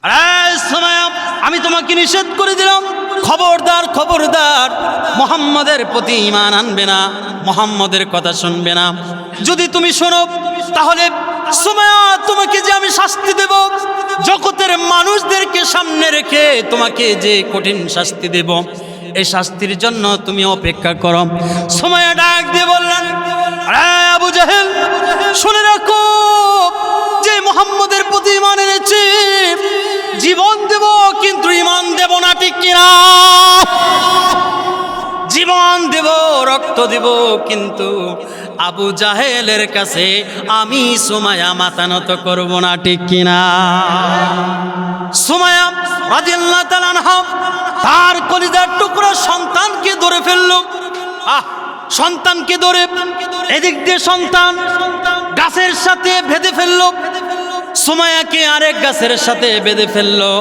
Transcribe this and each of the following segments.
আরে সুমাইয়া, আমি তোমাকে নিষেধ করে দিলাম, খবরদার খবরদার মুহাম্মাদের প্রতি ঈমান আনবে না, মুহাম্মাদের কথা শুনবে না। যদি তুমি শোনো তাহলে সুমাইয়া তোমাকে যে আমি শাস্তি দেব, জগতের মানুষদেরকে সামনে রেখে তোমাকে যে কঠিন শাস্তি দেব, এই শাস্তির জন্য তুমি অপেক্ষা করো। সুমাইয়া ডাক দিয়ে বললেন, আরে আবু জাহেল, শুনে রাখো, যে মুহাম্মাদের প্রতি ঈমান এনেছে জীবন দেব, কিন্তু ঈমান দেব না, ঠিক কিনা? জীবন দেব, রক্ত দেব, কিন্তু আবু জাহেলের কাছে আমি সুমাইয়া মাথা নত করব না, ঠিক কিনা? সুমাইয়া রাদিয়াল্লাহু তাআলা আনহা তার কলিজার টুকরা সন্তানকে ধরে ফেললো। সন্তানকে ধরে এদিক দিয়ে সন্তান গাছের সাথে বেঁধে ফেললো, সুমাইয়াকে আরেক গাছের সাথে বেঁধে ফেললো।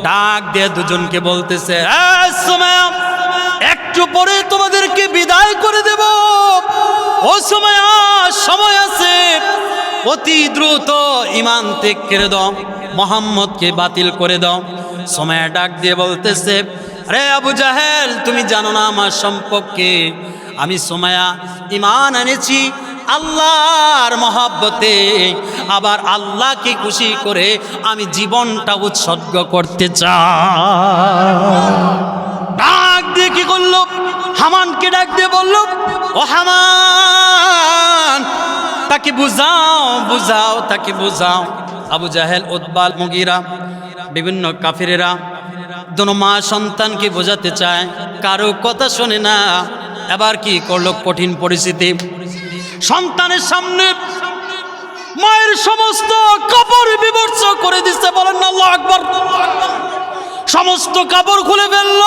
ডাক দিয়ে দুজনকে বলতেছে, সুমাইয়া, একটু পরে তোমাদেরকে বিদায় করে দেব। ও সুমাইয়া, সময় আছে, অতি দ্রুত ঈমান ত্যাগ করে দাও, মুহাম্মদকে বাতিল করে দাও। সুমাইয়া ডাক দিয়ে বলতেছে, আরে আবু জাহেল, তুমি জানো না আমার সম্পর্কে? আমি সুমাইয়া ঈমান এনেছি আল্লাহর মহব্বতে, আবার আল্লাহকে খুশি করে আমি জীবনটা উৎসর্গ করতে চাই। ডাক দিয়ে কি করলো? হামানকে ডাক দিয়ে বলল, ও হামান, তাকে বুঝাও বুঝাও, তাকে বুঝাও। আবু জাহেল, উতবা, মুগীরা, বিভিন্ন কাফিরেরা দোনো মা সন্তানকে বোঝাতে চায়, কারো কথা শোনে না। এবার কি করলো? কঠিন পরিস্থিতি, সন্তানের সামনে মায়ের সমস্ত কাপড় বিবর্ষ করে দিচ্ছে। বলেন না আল্লাহু আকবার। সমস্ত কাপড় খুলে ফেলল,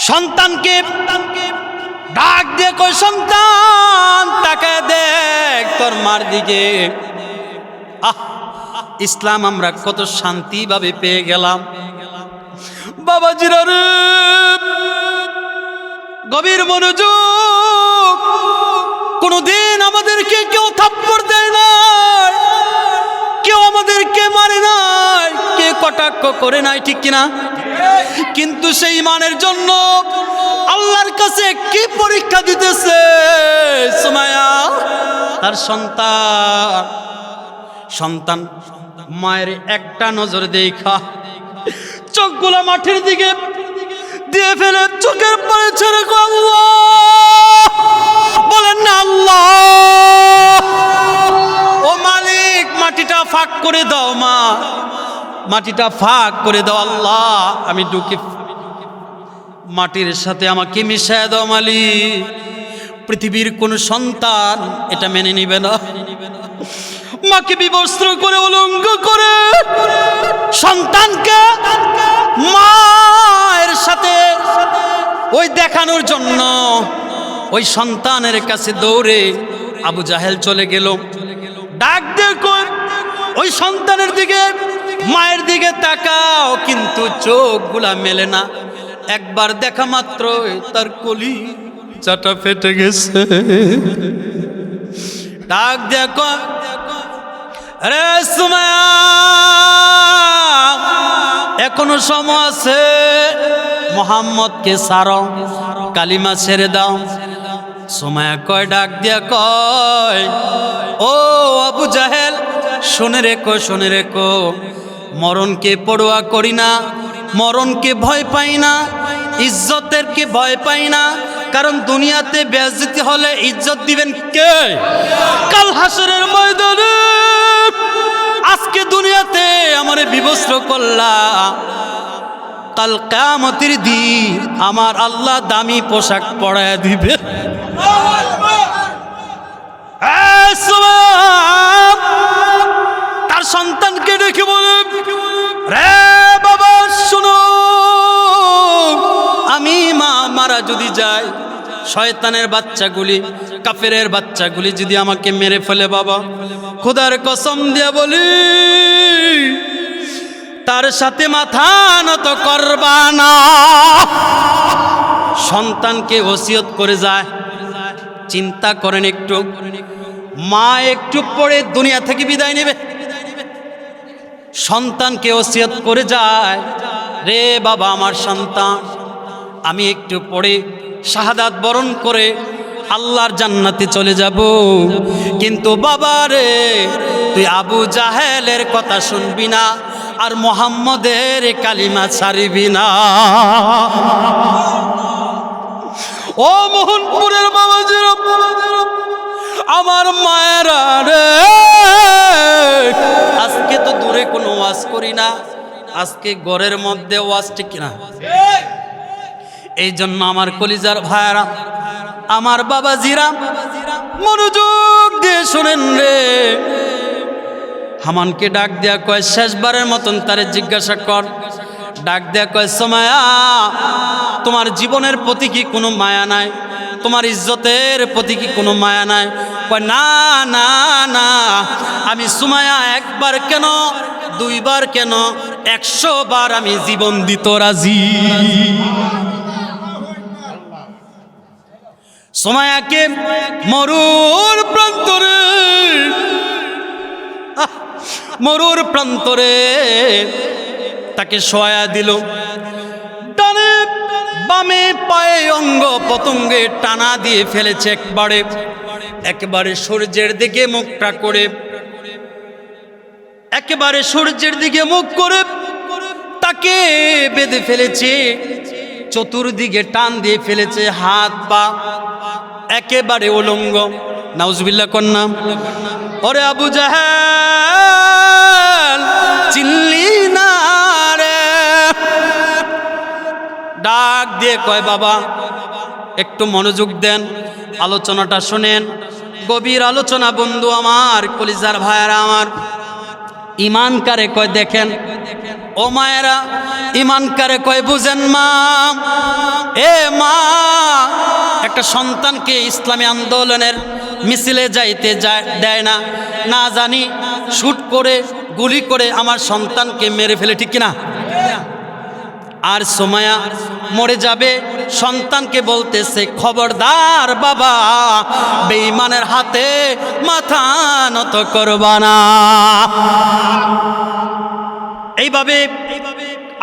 সন্তানকে ডাক দিয়ে কই, সন্তান তাকায় দেখ তোর মার দিকে। ইসলাম আমরা কত শান্তিভাবে পেয়ে গেলাম। বাবাজিরা রে, গভীর মনোযোগ। কোনদিন আমাদেরকে কেউ থাপ্পড় দেয় নাই, কেউ আমাদেরকে মারে নাই, কে কটাক্ষ করে নাই, ঠিক কিনা? কিন্তু সেই ঈমানের জন্য আল্লাহর কাছে কি পরীক্ষা দিতেছে সুমাইয়া। তার সন্তান মায়ের একটা নজর দেখা চোখগুলা মাটির দিকে দিয়ে ফেলে চোখের পানি ছেড়ে আল্লাহ বলেন না, আল্লাহ ও মালিক, মাটিটা ফাঁক করে দাও, মা মাটিটা ফাঁক করে দাও, আল্লাহ আমি ঢুকে মাটির সাথে আমাকে মিশায় দাও মালিক। পৃথিবীর কোন সন্তান এটা মেনে নিবে না। মাকে বিবস্ত্র করে, উলঙ্গ করে সন্তানকে মায়ের সাথে ওই দেখানোর জন্য ওই সন্তানের কাছে দৌড়ে আবু জাহেল চলে গেল। ডাক দিয়ে কই, ওই সন্তানের দিকে, মায়ের দিকে তাকাও, কিন্তু চোখগুলা মেলে না। একবার দেখা মাত্র তার কলিজাটা ফেটে গেছে। ডাক দিয়ে কই, আরে সুমাইয়া, এখনো সময় আছে, মুহাম্মদকে ছাড়ো, কালিমা ছেড়ে দাও। সুমাইয়া কয়, ডাক দিয়া কয়, ও আবু জাহেল, শুনে রেখো, শুনে রেখো, মরণকে পরোয়া করি না, মরণকে ভয় পাই না, ইজ্জতেরকে ভয় পাই না। কারণ দুনিয়াতে বেইজ্জতি হলে ইজ্জত দিবেন কে? কাল হাসরের ময়দানে। আজকে দুনিয়াতে আমারে বিবস্ত্র করলা, কাল কিয়ামতের দিন আমার আল্লাহ দামি পোশাক পরায় দিবে। তার সন্তানকে দেখে বলে, রে বাবা শুনো, আমি মা মারা যদি যাই, শয়তানের বাচ্চাগুলি, কাফেরের বাচ্চাগুলি যদি আমাকে মেরে ফেলে, বাবা খোদার কসম দিয়া বলি, তার সাথে মাথা নত করবা না। সন্তানকে ওসিয়ত করে যায়। চিন্তা করেন একটু, মা একটু পরে দুনিয়া থেকে বিদায় নেবে, সন্তানকে ওসিয়ত করে যায়, রে বাবা আমার সন্তান, আমি একটু পরে শাহাদাত বরণ করে আল্লাহর জান্নাতে চলে যাব, কিন্তু বাবা রে তুই আবু জাহেলের কথা শুনবি না আর মুহাম্মদের কালিমা ছাড়বি না। ও মোহনপুরের বাবাজিরা, আমার মায়েরা রে, আজকে তো দূরে কোনো ওয়াজ করি না, আজকে ঘরের মধ্যে ওয়াজ, ঠিক কিনা? এই জন্য আমার কলিজার ভাইরা, আমার বাবাজিরা, মনোযোগ দিয়ে শোনেন রে। হামানকে ডাক দেয়া কয়, শেষবারের মতন তারে জিজ্ঞাসা কর, ডাক দেয়া কয়, সুমাইয়া তোমার জীবনের প্রতি কি কোনো মায়া নাই? তোমার ইজ্জতের প্রতি কি কোনো মায়া নাই? কয় না না না, আমি সুমাইয়া একবার কেন, দুইবার কেন, 100 বার আমি জীবন দিতে রাজি। সুমাইয়াকে মরুর প্রান্তরে, মরুর প্রান্তরে তাকে শোয়া দিল। ডানে বামে পায়ে অঙ্গ পতঙ্গে টানা দিয়ে ফেলেছে, একেবারে সূর্যের দিকে মুখটা করে, একেবারে সূর্যের দিকে মুখ করে তাকে বেঁধে ফেলেছে, চতুর্দিকে টান দিয়ে ফেলেছে, হাত পা একেবারে উলঙ্গ। নাউজুবিল্লাহ কন্যা। ওরে আবু জাহেল চিনলি না রে? ডাক দিয়ে কয়, বাবা একটু মনোযোগ দেন, আলোচনাটা শোনেন, গভীর আলোচনা বন্ধু আমার, কলিজার ভাইয়েরা আমার। ইমান কারে কয় দেখেন, ও মায়েরা, ইমান কারে কয় বুঝেন মা। এ মা, একটা সন্তানকে ইসলামী আন্দোলনের মিছিলে যাইতে দেয় না, না জানি শুট করে গুলি করে আমার সন্তানকে মেরে ফেলে, ঠিক কিনা? আর সুমাইয়া মরে যাবে, সন্তানকে বলতেছে, খবরদার বাবা, বেঈমানের হাতে মাথা নত করবা না। এইভাবে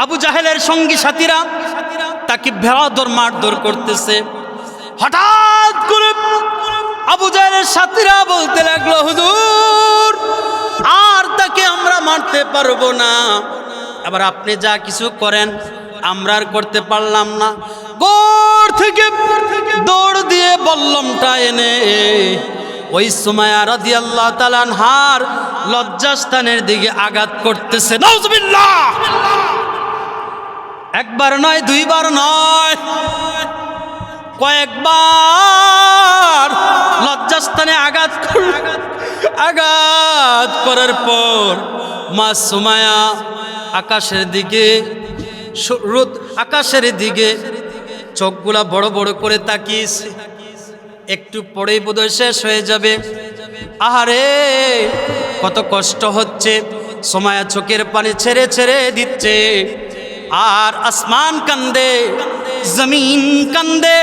আবু জাহেলের সঙ্গী সাথীরা তাকে বেয়াদর মারধর করতেছে। হঠাৎ করে আবু জাহেলের সাথীরা বলতে লাগলো, হুজুর আর তাকে আমরা মারতে পারবো না, আবার আপনি যা কিছু করেন আমরা আর করতে পারলাম না। গোর থেকে দৌড় দিয়ে বল্লমটা এনে ওই সুমাইয়া রাদিয়াল্লাহু তাআলা আনহার লজ্জাস্থানের দিকে আঘাত করতেছে। নাউজুবিল্লাহ! একবার নয়, দুইবার নয়, কয়েকবার লজ্জাস্থানে আঘাত করার পর মা সুমাইয়া আকাশের দিকে চোখগুলা বড় বড় করে তাকিয়েছে। একটু পরেই বোধহয় শেষ হয়ে যাবে। আহারে কত কষ্ট হচ্ছে, সুমাইয়া চোখের পানি ছেড়ে ছেড়ে দিচ্ছে, আর আসমান কান্দে, জমিন কান্দে।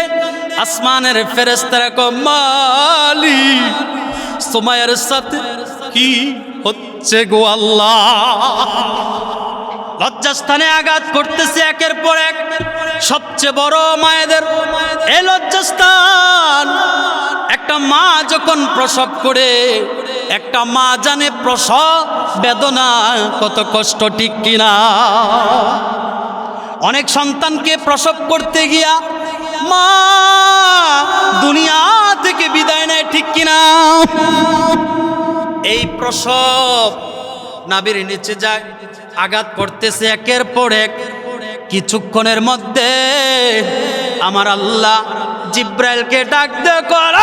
আসমানের ফেরেশতারা কয়, মালিক সুমাইয়ার সাথে কি হচ্ছে গো আল্লাহ? লজ্জাস্থানে আঘাত করতেছে একের পর এক। সবচেয়ে বড় মায়েদের এই লজ্জাস্থান। একটা মা যখন প্রসব করে, একটা মা জানে প্রসব বেদনা কত কষ্ট, ঠিক কিনা? অনেক সন্তানকে প্রসব করতে গিয়া মা দুনিয়া থেকে বিদায় নেয়, ঠিক কিনা? এই প্রসব নাভির নিচে যায়, আঘাত করতেছে একের পর এক। কিছুক্ষণের মধ্যে আমার আল্লাহ জিব্রাইলকে ডাক দিয়ে কয়,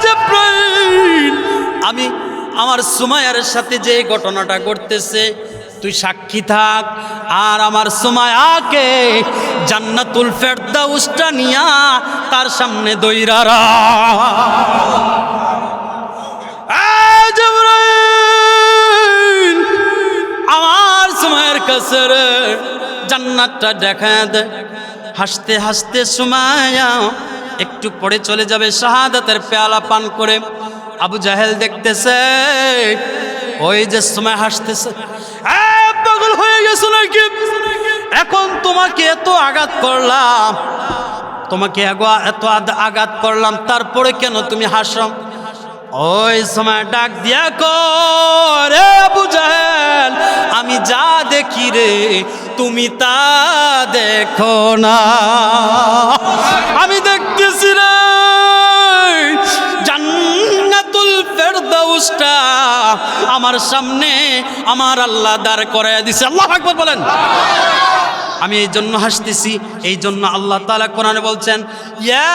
জিব্রাইল, আমি আমার সুমাইয়ার সাথে যে ঘটনাটা ঘটতেছে তুই সাক্ষী থাক, আর আমার সুমাইয়াকে জান্নাতুল ফেরদাউসটা নিয়া তার সামনে দইরা রাখ। জিব্রাইল আমার সুমাইয়ার কাছে জান্নাতটা দেখা দে। হাসতে হাসতে সুমাইয়া একটু পরে চলে যাবে শাহাদাতের পেয়ালা পান করে। আবু জাহেল দেখতেছে ওই যে সুমাইয়া হাসতেছে, পাগল হয়ে গেছো নাকি? এখন তোমাকে এত আঘাত করলাম, তোমাকে এত আঘাত করলাম, তারপরে কেন তুমি হাসো? ওই সময় ডাক দিয়া রে আবু জাহেল, আমি যা দেখি রে তুমি তা দেখো না। আমি দেখতেছি রে জান্নাতুল ফেরদাউসটা আমার সামনে আমার আল্লাহ দাঁড় করাইয়া দিছে। আল্লাহু আকবার বলেন। আমি এই জন্য হাসতেছি, এই জন্য আল্লাহ তাআলা কোরআনে বলছেন, ইয়া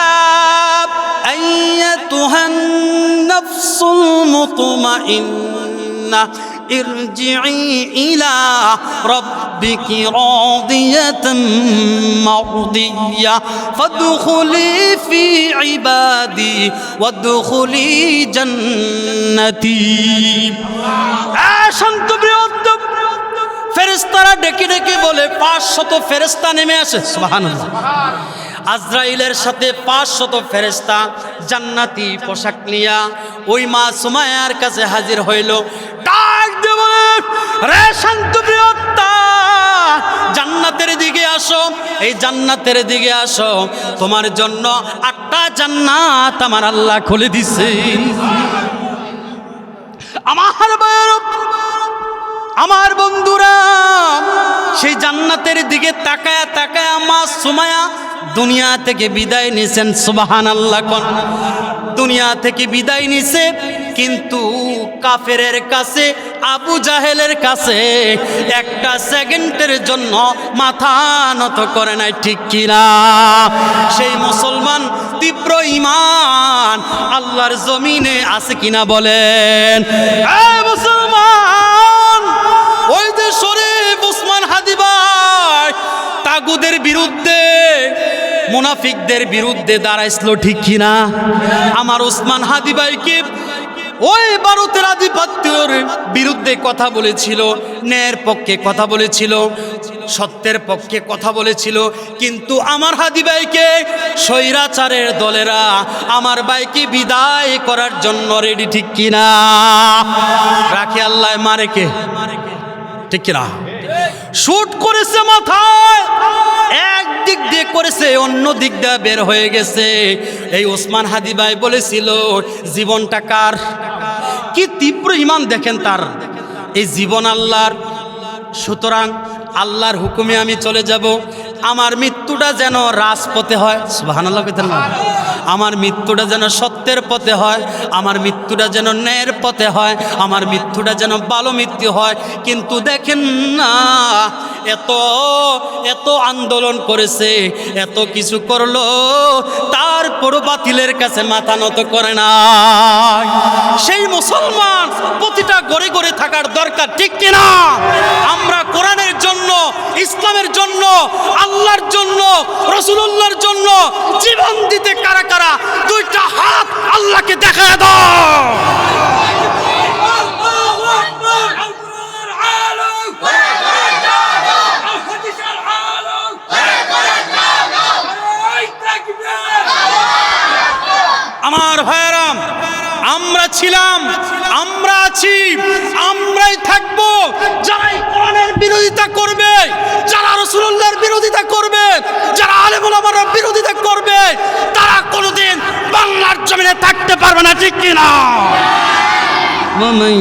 আইয়াতুহান নাফসুল মুতমাইন্নাহ ইরজিই ইলা রাব্বিকি রাদিয়াতাম মারদিয়া ফাদখুলি ফি ইবাদি ওয়াদখুলি জান্নাতি। শান্ত বৃহত্তম ফেরেশতারা ডেকে ডেকে বলে 500 ফেরেশতা নেমে আসে। সুবহানাল্লাহ। আজরাইলের সাথে 500 ফেরেশতা জান্নাতি পোশাক নিয়া ওই মা সুমাইয়ার কাছে হাজির হইল। ডাক দিয়ে বলে, রে শান্ত বৃহত্তা, জান্নাতের দিকে আসো, এই জান্নাতের দিকে আসো, তোমার জন্য 8টা জান্নাত আমার আল্লাহ খুলে দিছে। আমার বন্ধুরা, সেই জান্নাতের দিকে তাকায়া তাকায়া মা সুমাইয়া দুনিয়া থেকে বিদায় নিছেন। সুবহানাল্লাহ। কোন দুনিয়া থেকে বিদায় নিছে, কিন্তু কাফেরের কাছে, আবু জাহেলের কাছে একটা সেকেন্ডের জন্য মাথা নত করে নাই, ঠিক কিনা? সেই মুসলমান তীব্র ঈমান আল্লাহর জমিনে আছে কিনা বলেন? মুসলমান, ওই যে শরীফ ওসমান হাদি ভাই তাগুদের বিরুদ্ধে, মুনাফিকদের বিরুদ্ধে দাঁড়াইছিল, ঠিক কিনা? আমার ওসমান হাদি ভাইকে ওই ভারতের আধিপত্যের বিরুদ্ধে কথা বলেছিল, ন্যায়ের পক্ষে কথা বলেছিল, সত্যের পক্ষে কথা বলেছিল, কিন্তু আমার হাদি ভাইকে স্বৈরাচারের দলেরা আমার ভাইকে বিদায় করার জন্য রেডি, ঠিক কিনা? রাখি আল্লাহ মারে কে, ঠিক কিনা? শুট করেছে মাথায়, এক দিক দিয়ে করেছে, অন্য দিক দিয়ে বের হয়ে গেছে। এই ওসমান হাদি ভাই বলেছিল জীবনটা কার? কি তীব্র ঈমান দেখেন তার, এই জীবন আল্লাহর, সুতরাং আল্লাহর হুকুমে আমি চলে যাব। আমার মৃত্যুটা যেন রাজপথে হয়। সুবহানাল্লাহ। আমার মৃত্যুটা যেন সত্যের পথে হয়, আমার মৃত্যুটা যেন ন্যায়ের পথে হয়, আমার মৃত্যুটা যেন ভালো মৃত্যু হয়। কিন্তু দেখেন না, এত এত আন্দোলন করেছে, এত কিছু করলো, তারপরও বাতিলের কাছে মাথা নত করে না। সেই মুসলমান প্রতিটা ঘরে ঘরে থাকার দরকার, ঠিক কিনা? আমরা কোরআনের জন্য, ইসলামের জন্য, আল্লাহর জন্য, রাসূলুল্লাহর জন্য জীবন দিতে কারা কারা 2টা হাত আল্লাহকে দেখায় দাও। আমার ভাইয়েরাম, আমরা ছিলাম, আমরা আছি, আমরাই থাকবো। যারা কোরআনের বিরোধিতা করবে, যারা রাসূলুল্লাহর বিরোধিতা করবে, যারা আলেম ওলামার বিরোধিতা করবে, তারা কোনোদিন বাংলার জমিনে থাকতে পারবে না, ঠিক কিনা? ومن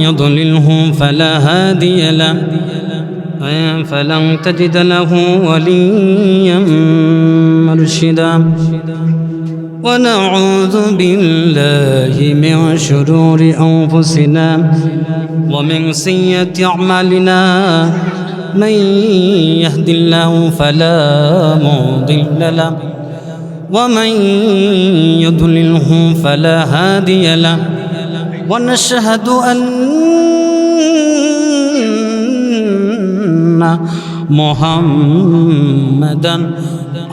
يضلله فلا هادي له فلن تجد له وليا مرشدا ونعوذ بالله من شرور أنفسنا ومن سيئات أعمالنا من يهد الله فلا مضل له ومن يضلله فلا هادي له ونشهد أن محمدا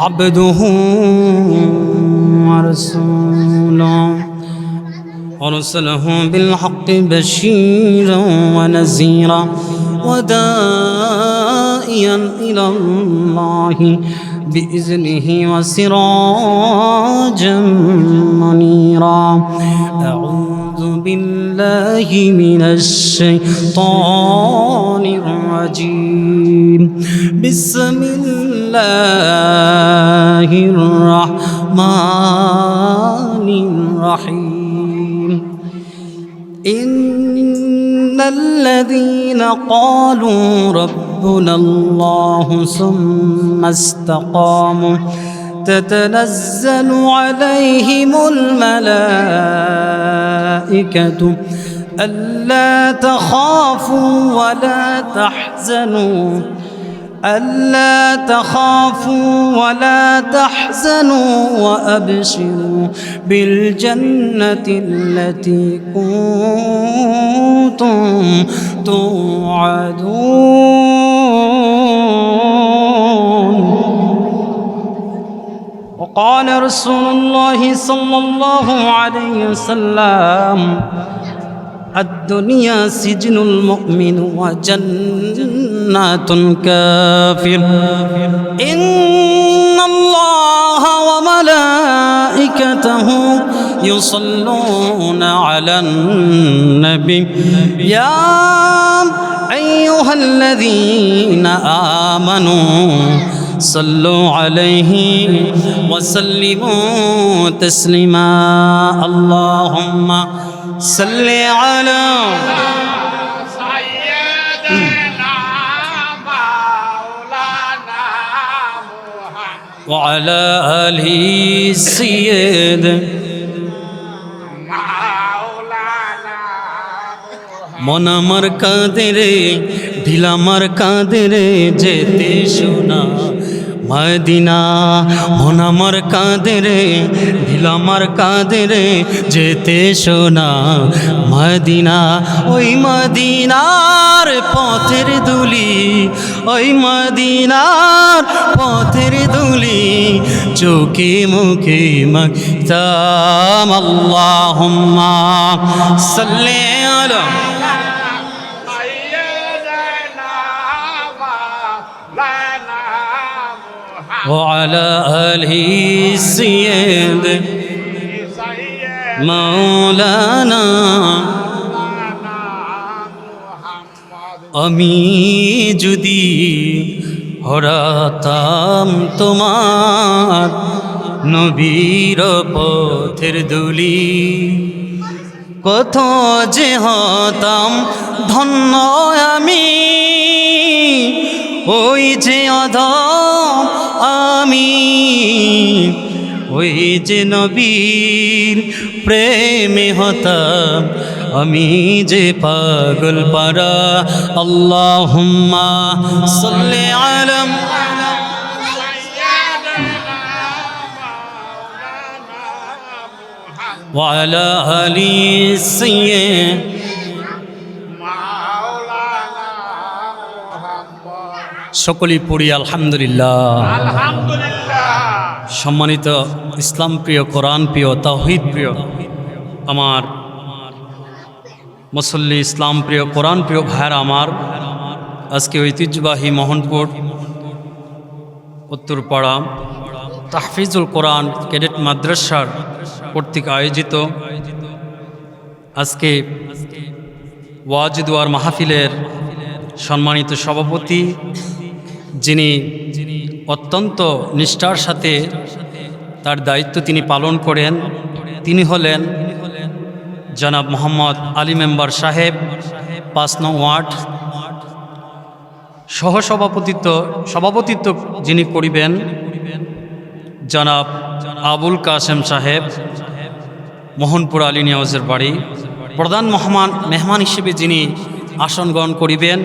عبده ورسوله أرسله بالحق بشيرا ونذيرا وداعيا إلى الله بإذنه وسراجا منيرا أعوذ بالله من الشيطان الرجيم الرجيم بسم الله الرحمن الرحيم إن الذين قالوا ربنا الله ثم استقاموا تتنزل عليهم الملائكة ألا تخافوا ولا تحزنوا وأبشروا بالجنة التي كنتم توعدون. وقال رسول الله صلى الله عليه وسلم الدنيا سجن المؤمن وجنة الكافر إن الله وملائكته يصلون على النبي يا أيها الذين آمنوا صلوا عليه وسلموا تسليما اللهم صل على سيدنا مولانا محمد وعلى آله سيد مولانا মন আমার কাঁদে রে ঢিলা আমার কাঁদে রে যেতে শোনা মদিনা মন আমার কাঁদে রে ঢিলা আমার কাঁদে রে যেতে শোনা মদিনা ওই মদিনার পথের দুলি ওই মদিনার পথের দুলি চোখে মুখে মাগতাম আল্লাহুম্মা সাল্লি আলা سيدنا مولانا محمد وعلى آله سيد سيدنا مولانا محمد আমি যদি হরাতাম তোমার নবীর পথের দুলি কত যে হতাম ধন্য আমি ওই যে অধম আমি ওই যে নবীর প্রেমে হতাম আমি যে পাগল পারা আল্লাহুম্মা সাল্লি আলা ওয়ালা আলি সাইয়্যিদ সকলেই পড়ি আলহামদুলিল্লাহ। আলহামদুলিল্লাহ। সম্মানিত ইসলাম প্রিয়, কোরআন প্রিয়, তাওহীদ প্রিয়, আমার মুসল্লি ইসলাম প্রিয়, কোরআন প্রিয় ভাইয়েরা আমার, আজকে ঐতিহ্যবাহী মোহনপুর উত্তরপাড়া তাহফিজুল কোরআন ক্যাডেট মাদ্রাসার কর্তৃক আয়োজিত আজকে ওয়াজ দুয়ার মাহফিলের সম্মানিত সভাপতি, যিনি অত্যন্ত নিষ্ঠার সাথে তার দায়িত্ব তিনি পালন করেন, তিনি হলেন জনাব মোহাম্মদ আলী মেম্বার সাহেব, ৫ নং ওয়ার্ড। সভাপতিত্ব যিনি করিবেন জনাব আবুল কাসেম সাহেব, মোহনপুর আলী নিয়াজের বাড়ি। প্রধান মেহমান হিসেবে যিনি আসন গ্রহণ করিবেন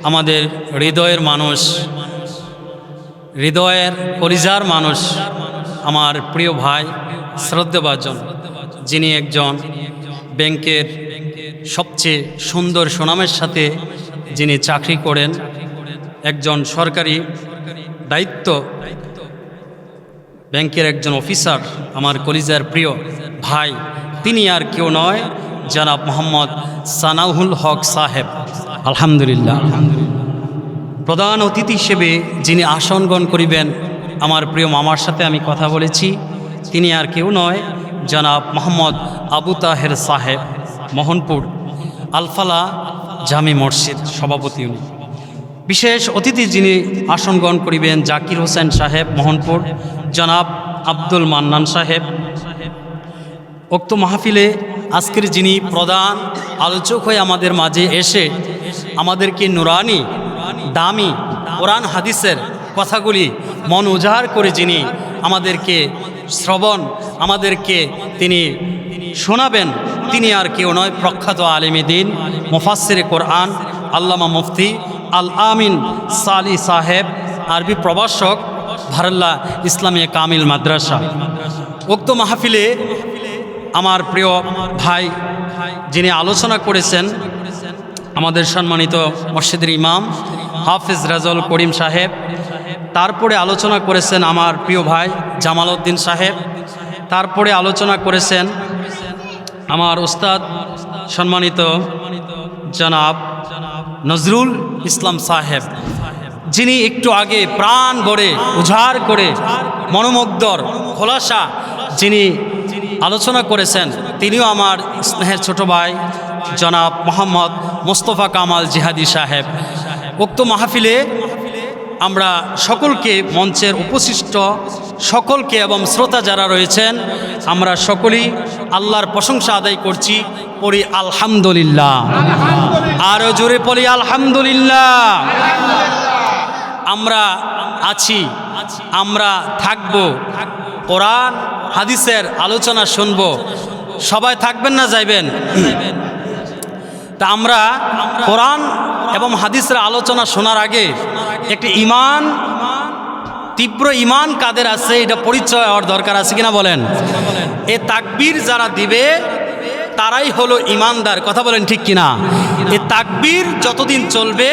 আমাদের হৃদয়ের মানুষ, হৃদয়ের কলিজার মানুষ, আমার প্রিয় ভাই শ্রদ্ধেভাজন, যিনি একজন ব্যাংকের সবচেয়ে সুন্দর সুনামের সাথে যিনি চাকরি করেন, একজন সরকারি দায়িত্ব ব্যাংকের একজন অফিসার, আমার কলিজার প্রিয় ভাই, তিনি আর কেউ নয় জনাব মোহাম্মদ সানাউল হক সাহেব। আলহামদুলিল্লাহ। প্রধান অতিথি হিসেবে যিনি আসন গ্রহণ করিবেন, আমার প্রিয় মামার সাথে আমি কথা বলেছি, তিনি আর কেউ নয় জনাব মোহাম্মদ আবু তাহের সাহেব, মোহনপুর আলফালা জামি মসজিদ সভাপতি উনি। বিশেষ অতিথি যিনি আসন গ্রহণ করিবেন জাকির হোসেন সাহেব মোহনপুর, জনাব আব্দুল মান্নান সাহেব। উক্ত মাহফিলে আজকের যিনি প্রধান আলোচক হয়ে আমাদের মাঝে এসে আমাদেরকে নুরানি দামি কোরআন হাদিসের কথাগুলি মন উজাড় করে যিনি আমাদেরকে আমাদেরকে তিনি শোনাবেন, তিনি আর কেউ নয়, প্রখ্যাত আলেমে দিন মুফাসসিরে কোরআন আল্লামা মুফতি আল আমিন সালি সাহেব, আরবি প্রভাষক, ভারাল্লা ইসলামিয়া কামিল মাদ্রাসা। উক্ত মাহফিলে আমার প্রিয় ভাই যিনি আলোচনা করেছেন আমাদের সম্মানিত মসজিদের ইমাম হাফিজ রাজল করিম সাহেব, তারপরে আলোচনা করেছেন আমার প্রিয় ভাই জামাল উদ্দিন সাহেব, তারপরে আলোচনা করেছেন আমার উস্তাদ সম্মানিত জনাব নজরুল ইসলাম সাহেব, যিনি একটু আগে প্রাণ ভরে উজাড় করে মনোমুগ্ধর খোলাসা যিনি আলোচনা করেছেন, তিনিও আমার স্নেহের ছোট ভাই জনাব মোহাম্মদ মোস্তফা কামাল জিহাদি সাহেব। উক্ত মাহফিলে আমরা সকলকে, মঞ্চের উপস্থিত সকলকে এবং শ্রোতা যারা রয়েছেন, আমরা সকলেই আল্লাহর প্রশংসা আদায় করছি, পড়ি আলহামদুলিল্লাহ, আরও জোরে পড়ি আলহামদুলিল্লাহ। আমরা আছি, আমরা থাকব, কোরআন হাদিসের আলোচনা শুনব, সবাই থাকবেন না যাইবেন? তা আমরা কোরআন এবং হাদিসের আলোচনা শোনার আগে একটি তীব্র ইমান কাদের আছে এটা পরিচয় হওয়ার দরকার আছে কিনা বলেন? এ তাকবীর যারা দিবে তারাই হলো ইমানদার, কথা বলেন ঠিক কিনা? এ তাকবীর যতদিন চলবে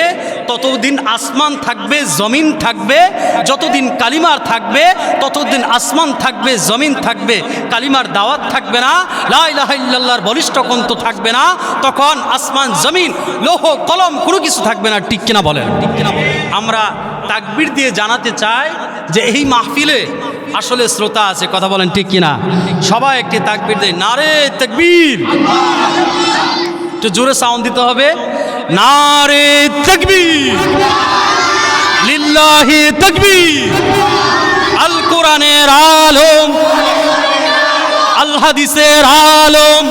ততদিন আসমান থাকবে, জমিন থাকবে, যতদিন কালিমার থাকবে ততদিন আসমান থাকবে, জমিন থাকবে, কালিমার দাওয়াত থাকবে না, লা ইলাহা ইল্লাল্লাহর বলিষ্ঠ কণ্ঠ থাকবে না, তখন আসমান জমিন লৌহ কলম কোনো কিছু থাকবে না, ঠিক কিনা বলেন? আমরা তাকবীর দিয়ে জানাতে চাই যে এই মাহফিলে আসলে শ্রোতা আছে, কথা বলেন ঠিক কিনা? সবাই একটি তাকবীর দেয়, নারে তাকবীর, একটু জোরে সাউন্ড দিতে হবে, নারে তাকবীর, লিল্লাহি তাকবীর। আল কোরআনের আলম, আল হাদিসের আলম,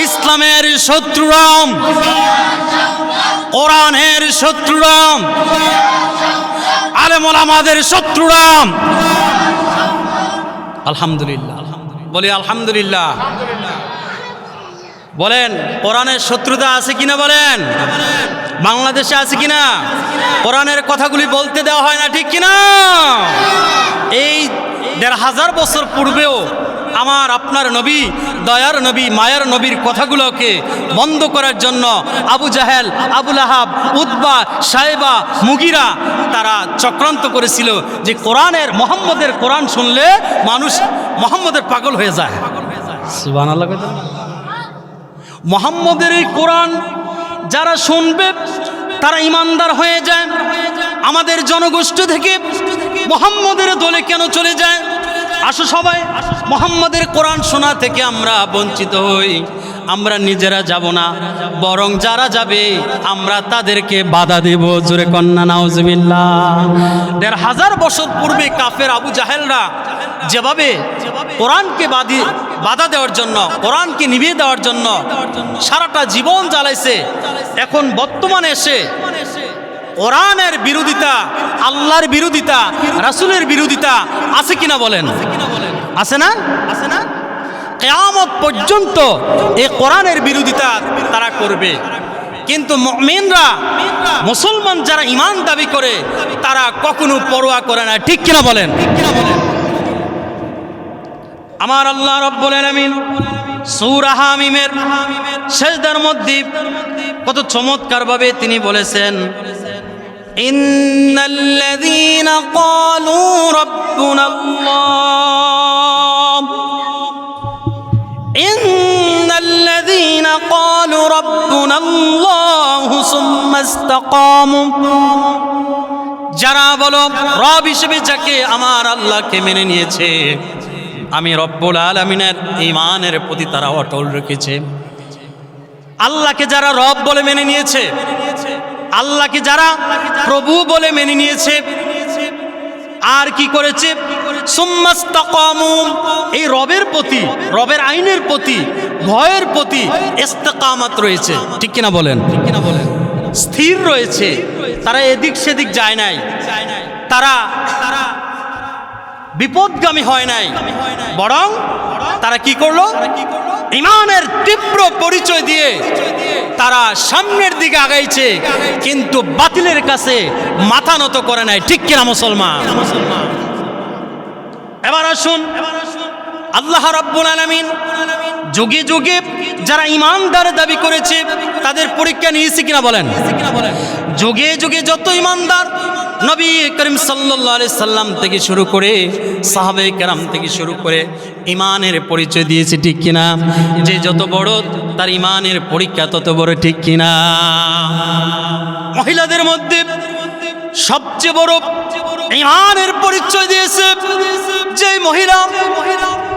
ইসলামের শত্রুরাম, কোরআনের শত্রুরাম, আলেম ওলামাদের শত্রুরাম। আলহামদুলিল্লাহ, বলি আলহামদুলিল্লাহ। বলেন কোরআনের শত্রুতা আছে কিনা বলেন? বাংলাদেশে আছে কিনা? কোরআনের কথাগুলি বলতে দেওয়া হয় না, ঠিক কিনা? এই ১৫০০ বছর পূর্বেও আমার আপনার নবী, দয়ার নবী, মায়ার নবীর কথাগুলোকে বন্ধ করার জন্য আবু জাহেল, আবুল আহাব, উতবা, সাইবা, মুগিরা তারা চক্রান্ত করেছিল যে মোহাম্মদের কোরআন শুনলে মানুষ মোহাম্মদের পাগল হয়ে যায়। সুবহানাল্লাহ। মোহাম্মদের এই কোরআন যারা শুনবে তারা ইমানদার হয়ে যায়। আমাদের জনগোষ্ঠী থেকে মোহাম্মদের দলে কেন চলে যায়? আসো সবাই মোহাম্মদের কোরআন শোনা থেকে আমরা বঞ্চিত হই। আমরা নিজেরা যাব না, বরং যারা যাবে আমরা তাদেরকে বাধা দেব। জোরে কন্যা নাউজুবিল্লাহ। ১৫০০ বছর পূর্বে কাফের আবু জাহেলরা যেভাবে কোরআনকে বাধা দেওয়ার জন্য, কোরআনকে নিভিয়ে দেওয়ার জন্য সারাটা জীবন জ্বালাইছে, এখন বর্তমানে এসে কোরআনের বিরোধিতা, আল্লাহর বিরোধিতা, রাসূলের বিরোধিতা আছে কিনা বলেন? আছে না? আছে না? কিয়ামত পর্যন্ত এই কোরআনের বিরোধিতা তারা করবে। কিন্তু মুমিনরা, মুসলমান যারা ঈমান দাবি করে তারা কখনো পরোয়া করে না, ঠিক কিনা বলেন? আমার আল্লাহ রাব্বুল আলামিন সূরা হামিমের সিজদার মধ্যে কত চমৎকার ভাবে তিনি বলেছেন, ইন্নাল্লাযীনা ক্বালু রাব্বুনাল্লাহ, ইন্নাল্লাযীনা ক্বালু রাব্বুনাল্লাহু সুম্মা ইসতাকামু, যারা বলো রব হিসেবে যাকে আমার আল্লাহকে মেনে নিয়েছে, আমি রব্বুল আলামিনের ঈমানের প্রতি তারা অটল রেখেছে। আল্লাহকে যারা রব বলে মেনে নিয়েছে, আল্লাহকে যারা প্রভু বলে মেনে নিয়েছে আর কি করেছে, সুম্মাস্তাকামু, এই রবের প্রতি, রবের আইনের প্রতি, ভয়ের প্রতি ইস্তেকামাত রয়েছে, ঠিক কিনা বলেন, স্থির রয়েছে। তারা এদিক সেদিক যায় নাই, তারা বিপদগামী হয় নাই, বরং তারা কি করলো, ঈমানের তীব্র পরিচয় দিয়ে তারা সামনের দিকে আগাইছে, কিন্তু বাতিলের কাছে মাথা নত করে নাই, ঠিক কিনা মুসলমান। এবার আসুন, আল্লাহ রাব্বুল আলামিন যুগে যুগে যারা ঈমানদার দাবি করেছে তাদের পরীক্ষা নিয়েছে কিনা বলেন। যুগে যুগে যত ঈমানদার নবী করিম সাল্লাল্লাহু আলাইহি সাল্লাম থেকে শুরু করে সাহাবায়ে কেরাম থেকে শুরু করে ঈমানের পরিচয় দিয়েছে, ঠিক কিনা। যে যত বড় তার ঈমানের পরীক্ষা তত বড়, ঠিক কিনা। মহিলাদের মধ্যে সবচেয়ে বড় ঈমানের পরিচয় দিয়েছে যে মহিলা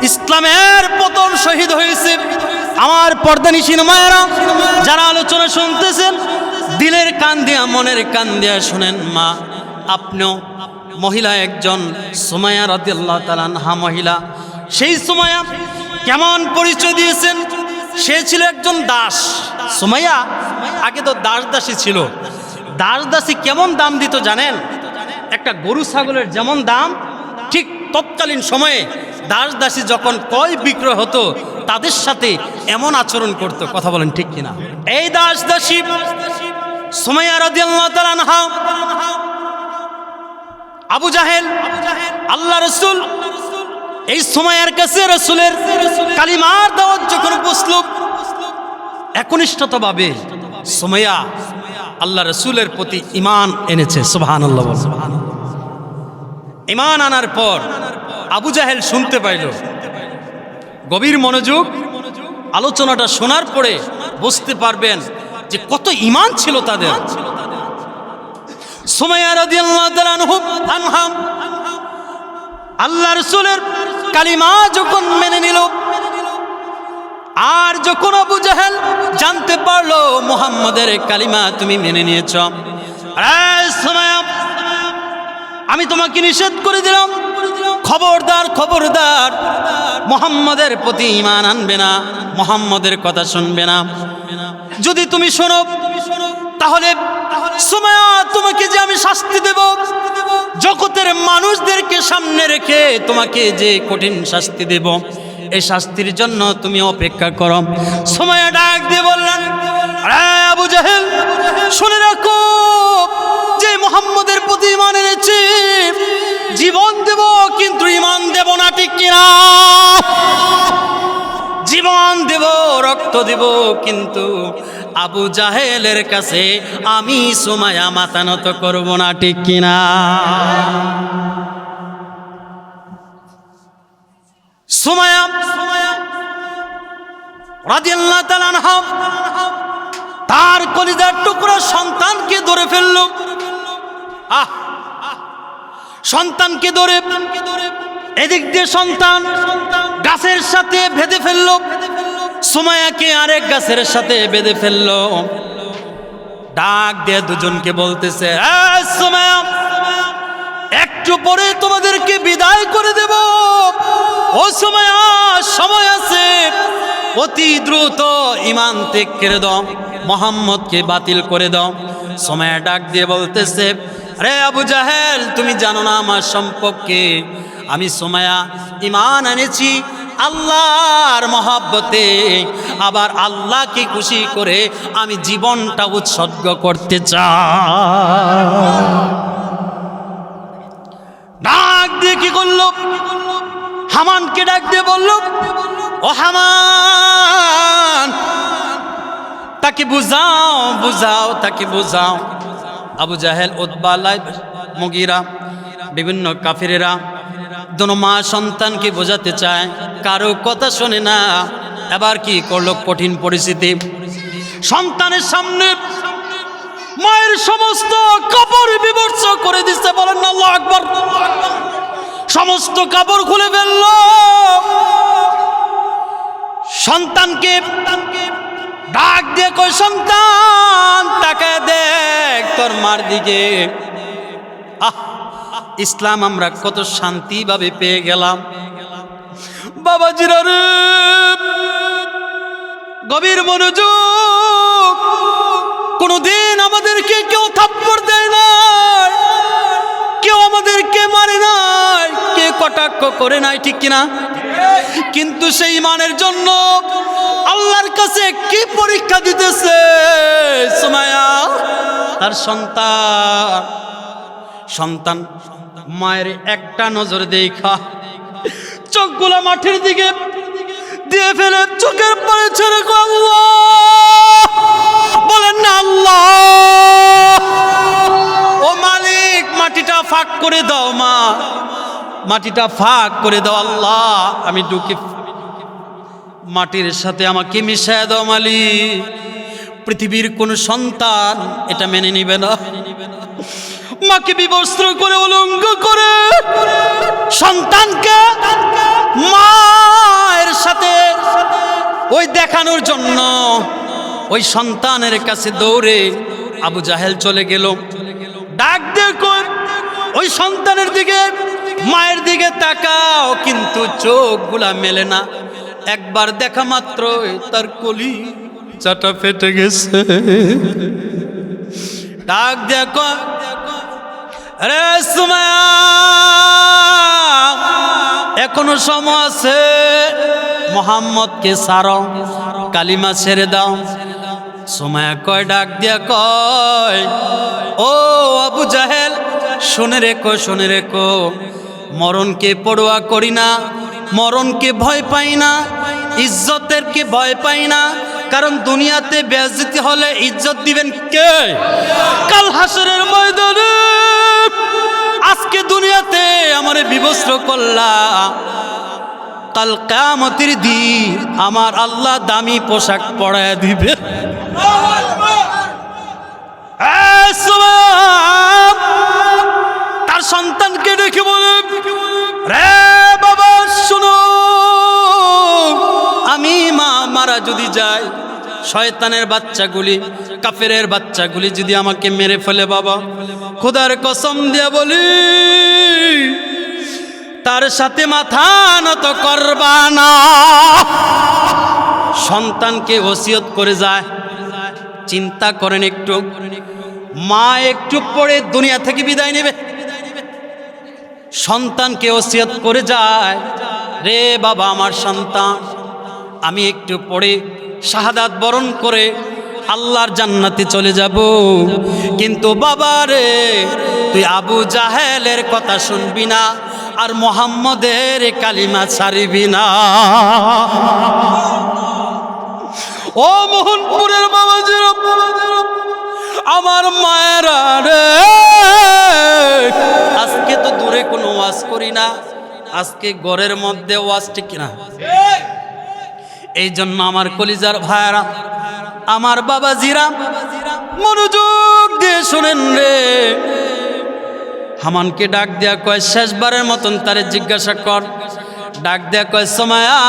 ইসলামের পতন শহীদ হয়েছে। আমার পর্দানিশীন মায়েরা যারা আলোচনা শুনতেছেন, দিলের কান দিয়া মনের কান দিয়া শুনেন। মা, আপনিও মহিলা একজন, সুমাইয়া রাদিয়াল্লাহু তাআলা আনহা মহিলা। সেই সুমাইয়া কেমন পরিচয় দিয়েছেন, সে ছিল একজন দাস। সুমাইয়া আগে তো দাস দাসী ছিল। দাস দাসী কেমন দাম দিত জানেন, একটা গরু ছাগলের যেমন দাম, ঠিক তৎকালীন সময়ে দাস দাসী যখন ক্রয় বিক্রয় হতো তাদের সাথে এমন আচরণ করত, কথা বলেন ঠিক কিনা। এই দাস দাসী সুমাইয়া রাদিয়াল্লাহু তাআলা আনহা, আবু জাহেল, আল্লাহ রাসূল এই সুমাইয়ার কাছে রাসূলের কালিমার দাওয়াত যখন পৌঁছলো, একনিষ্ঠতাভাবে সুমাইয়া আল্লাহ রাসূলের প্রতি ঈমান এনেছে। সুবহানাল্লাহ। ঈমান আনার পর আবু জাহেল শুনতে পাইল, গভীর মনোযোগ আলোচনাটা শোনার পরে বুঝতে পারবেন যে কত ঈমান ছিল তাদের। সুমাইয়া রাদিয়াল্লাহু তাআলা আনহা আল্লাহ রাসূলের কালিমা যখন মেনে নিল, আর যখন আবু জাহেল জানতে পারলো মুহাম্মাদের কালিমা তুমি মেনে নিয়েছ, সুমাইয়া আমি তোমাকে নিষেধ করে দিলাম, খবরদার খবরদার মুহাম্মাদের প্রতি ঈমান আনবে না, মুহাম্মাদের কথা শুনবে না। যদি তুমি শোনো তাহলে সুমাইয়া তোমাকে যে আমি শাস্তি দেব, জগতের মানুষদেরকে সামনে রেখে তোমাকে যে কঠিন শাস্তি দেব, এই শাস্তির জন্য তুমি অপেক্ষা করো। সুমাইয়া ডাক দিয়ে বললেন, আবু জাহেল শুনে রাখো, যে মুহাম্মাদের প্রতি ঈমান এনেছি জীবন দেব, কিন্তু ঈমান দেব না, ঠিক কিনা। জীবন দেব, রক্ত দেব, কিন্তু আবু জাহেলের কাছে আমি সুমাইয়া মাথা নত করব না, ঠিক কিনা। সুমাইয়া রাদিয়াল্লাহু তাআলা আনহা তার কলিজার টুকরা সন্তানকে ধরে ফেলল। সন্তানকে ধরে এদিক দিয়ে সন্তান গাছের সাথে বেঁধে ফেলল, সুমাইয়াকে আরেক গাছের সাথে বেঁধে ফেলল। ডাক দিয়ে দুজনকে বলতেছে, সুমাইয়া একটু পরে তোমাদেরকে বিদায় করে দেব। ও সুমাইয়া, সময় আছে, অতি দ্রুত ঈমান ত্যাগ করে দাও, মুহাম্মদকে বাতিল করে দাও। সুমাইয়া ডাক দিয়ে বলতেছে, আরে আবু জাহেল, তুমি জানো না আমার সম্পর্কে, আমি সুমাইয়া ঈমান এনেছি আল্লাহর মহব্বতে, আবার আল্লাহকে খুশি করে আমি জীবনটা উৎসর্গ করতে চাই। ডাক দিয়ে কি করলো, হামানকে ডাক দিয়ে বলল, ও হামান, তাকে বুঝাও বুঝাও, তাকে বুঝাও। আবু জাহেল, উতবা, লাইব, মুগীরা, বিভিন্ন কাফিরেরা দোনো মা সন্তানকে বোঝাতে চায়, কারো কথা শোনে না। এবার কি করলো, কঠিন পরিস্থিতি, সন্তানের সামনে মায়ের সমস্ত কাপড় বিবর্ষ করে দিচ্ছে, বলেন না আল্লাহু আকবার। সমস্ত কাপড় খুলে ফেলল, সন্তানকে ডাক দিয়ে কই, সন্তান তাকায় দেখ, তোর মার দিকে। আহ, ইসলাম আমরা কত শান্তিভাবে পেয়ে গেলাম। বাবাজিরা রে, গভীর মনোযোগ। কোনদিন আমাদেরকে কেউ থাপ্পড় দেয় না, কেউ আমাদেরকে মারে নাই, কে কটাক্ষ করে নাই, ঠিক কিনা? কিন্তু সেই ইমানের জন্য আল্লাহর কাছে কি পরীক্ষা দিতেছে সুমাইয়া। তার সন্তান মায়ের একটা নজর দেখা চোখগুলা মাটির দিকে দিয়ে ফেলে চোখের পানি ছেড়ে আল্লাহ বলেন না, আল্লাহ ও মালিক, মাটিটা ফাঁক করে দাও, মা মাটিটা ফাঁক করে দাও আল্লাহ, আমি ঢুকে মাটির সাথে আমাকে মিশায় দাও মালিক। পৃথিবীর কোন সন্তান এটা মেনে নিবে না। মাকে বিবস্ত্র করে উলঙ্গ করে সন্তানকে মায়ের সাথে ওই দেখানোর জন্য ওই সন্তানের কাছে দৌড়ে আবু জাহেল চলে গেল। ডাক দেখো ওই সন্তানের দিকে, মায়ের দিকে তাকাও, কিন্তু চোখগুলা মেলে না। একবার দেখা মাত্র তার কলি চাটা ফেটে গেছে। ডাক দেখো, আরে সুমাইয়া, এখনো সময় আছে, মোহাম্মদকে সারো, কালিমা ছেড়ে দাও। সুমাইয়া কয়, ডাক দিয়া কয়, ও আবু জাহেল, শুনে রেখো, শুনে রেখো, মরণকে পরোয়া করি না, মরণকে ভয় পাই না, ইজ্জতেরকে ভয় পাই না। কারণ দুনিয়াতে বেইজ্জতি হলে ইজ্জত দিবেন কে? কাল হাসরের ময়দানে। আজকে দুনিয়াতে আমারে বিবস্ত্র করলা, কাল কিয়ামতের দিন আমার আল্লাহ দামি পোশাক পরায় দিবে। তার সন্তানকে দেখে বলে, রে বাবা শুনো, আমি মা মারা যদি যাই, শয়তানের বাচ্চাগুলি, কাফেরের বাচ্চাগুলি যদি আমাকে মেরে ফেলে, বাবা খোদার কসম দিয়ে বলি তার সাথে মাথা নত করবা না। সন্তানকে ওসিয়ত করে যায়। চিন্তা করেন একটু, মা একটু পরে দুনিয়া থেকে বিদায় নেবে, সন্তানকে ওসিয়ত করে যায়, রে বাবা আমার সন্তান, আমি একটু পরে শাহাদাত বরণ করে আল্লাহর জান্নাতে চলে যাব, কিন্তু বাবা রে তুই আবু জাহেলের কথা শুনবি না, আর মুহাম্মদের কালিমা ছাড়বি না। ও মোহনপুরের বাবাজিরা, আমার মায়েরা রে, আজকে তো দূরে কোনো ওয়াজ করি না, আজকে ঘরের মধ্যে ওয়াজ, ঠিক কিনা? এই জন্য আমার কলিজার ভাইরা, আমার বাবাজিরা, মনোযোগ দিয়ে শুনেন রে। হামানকে ডাক দেয়া কয়, শেষবারের মতন তারে জিজ্ঞাসা কর। ডাক দেয়া কয়, সুমাইয়া,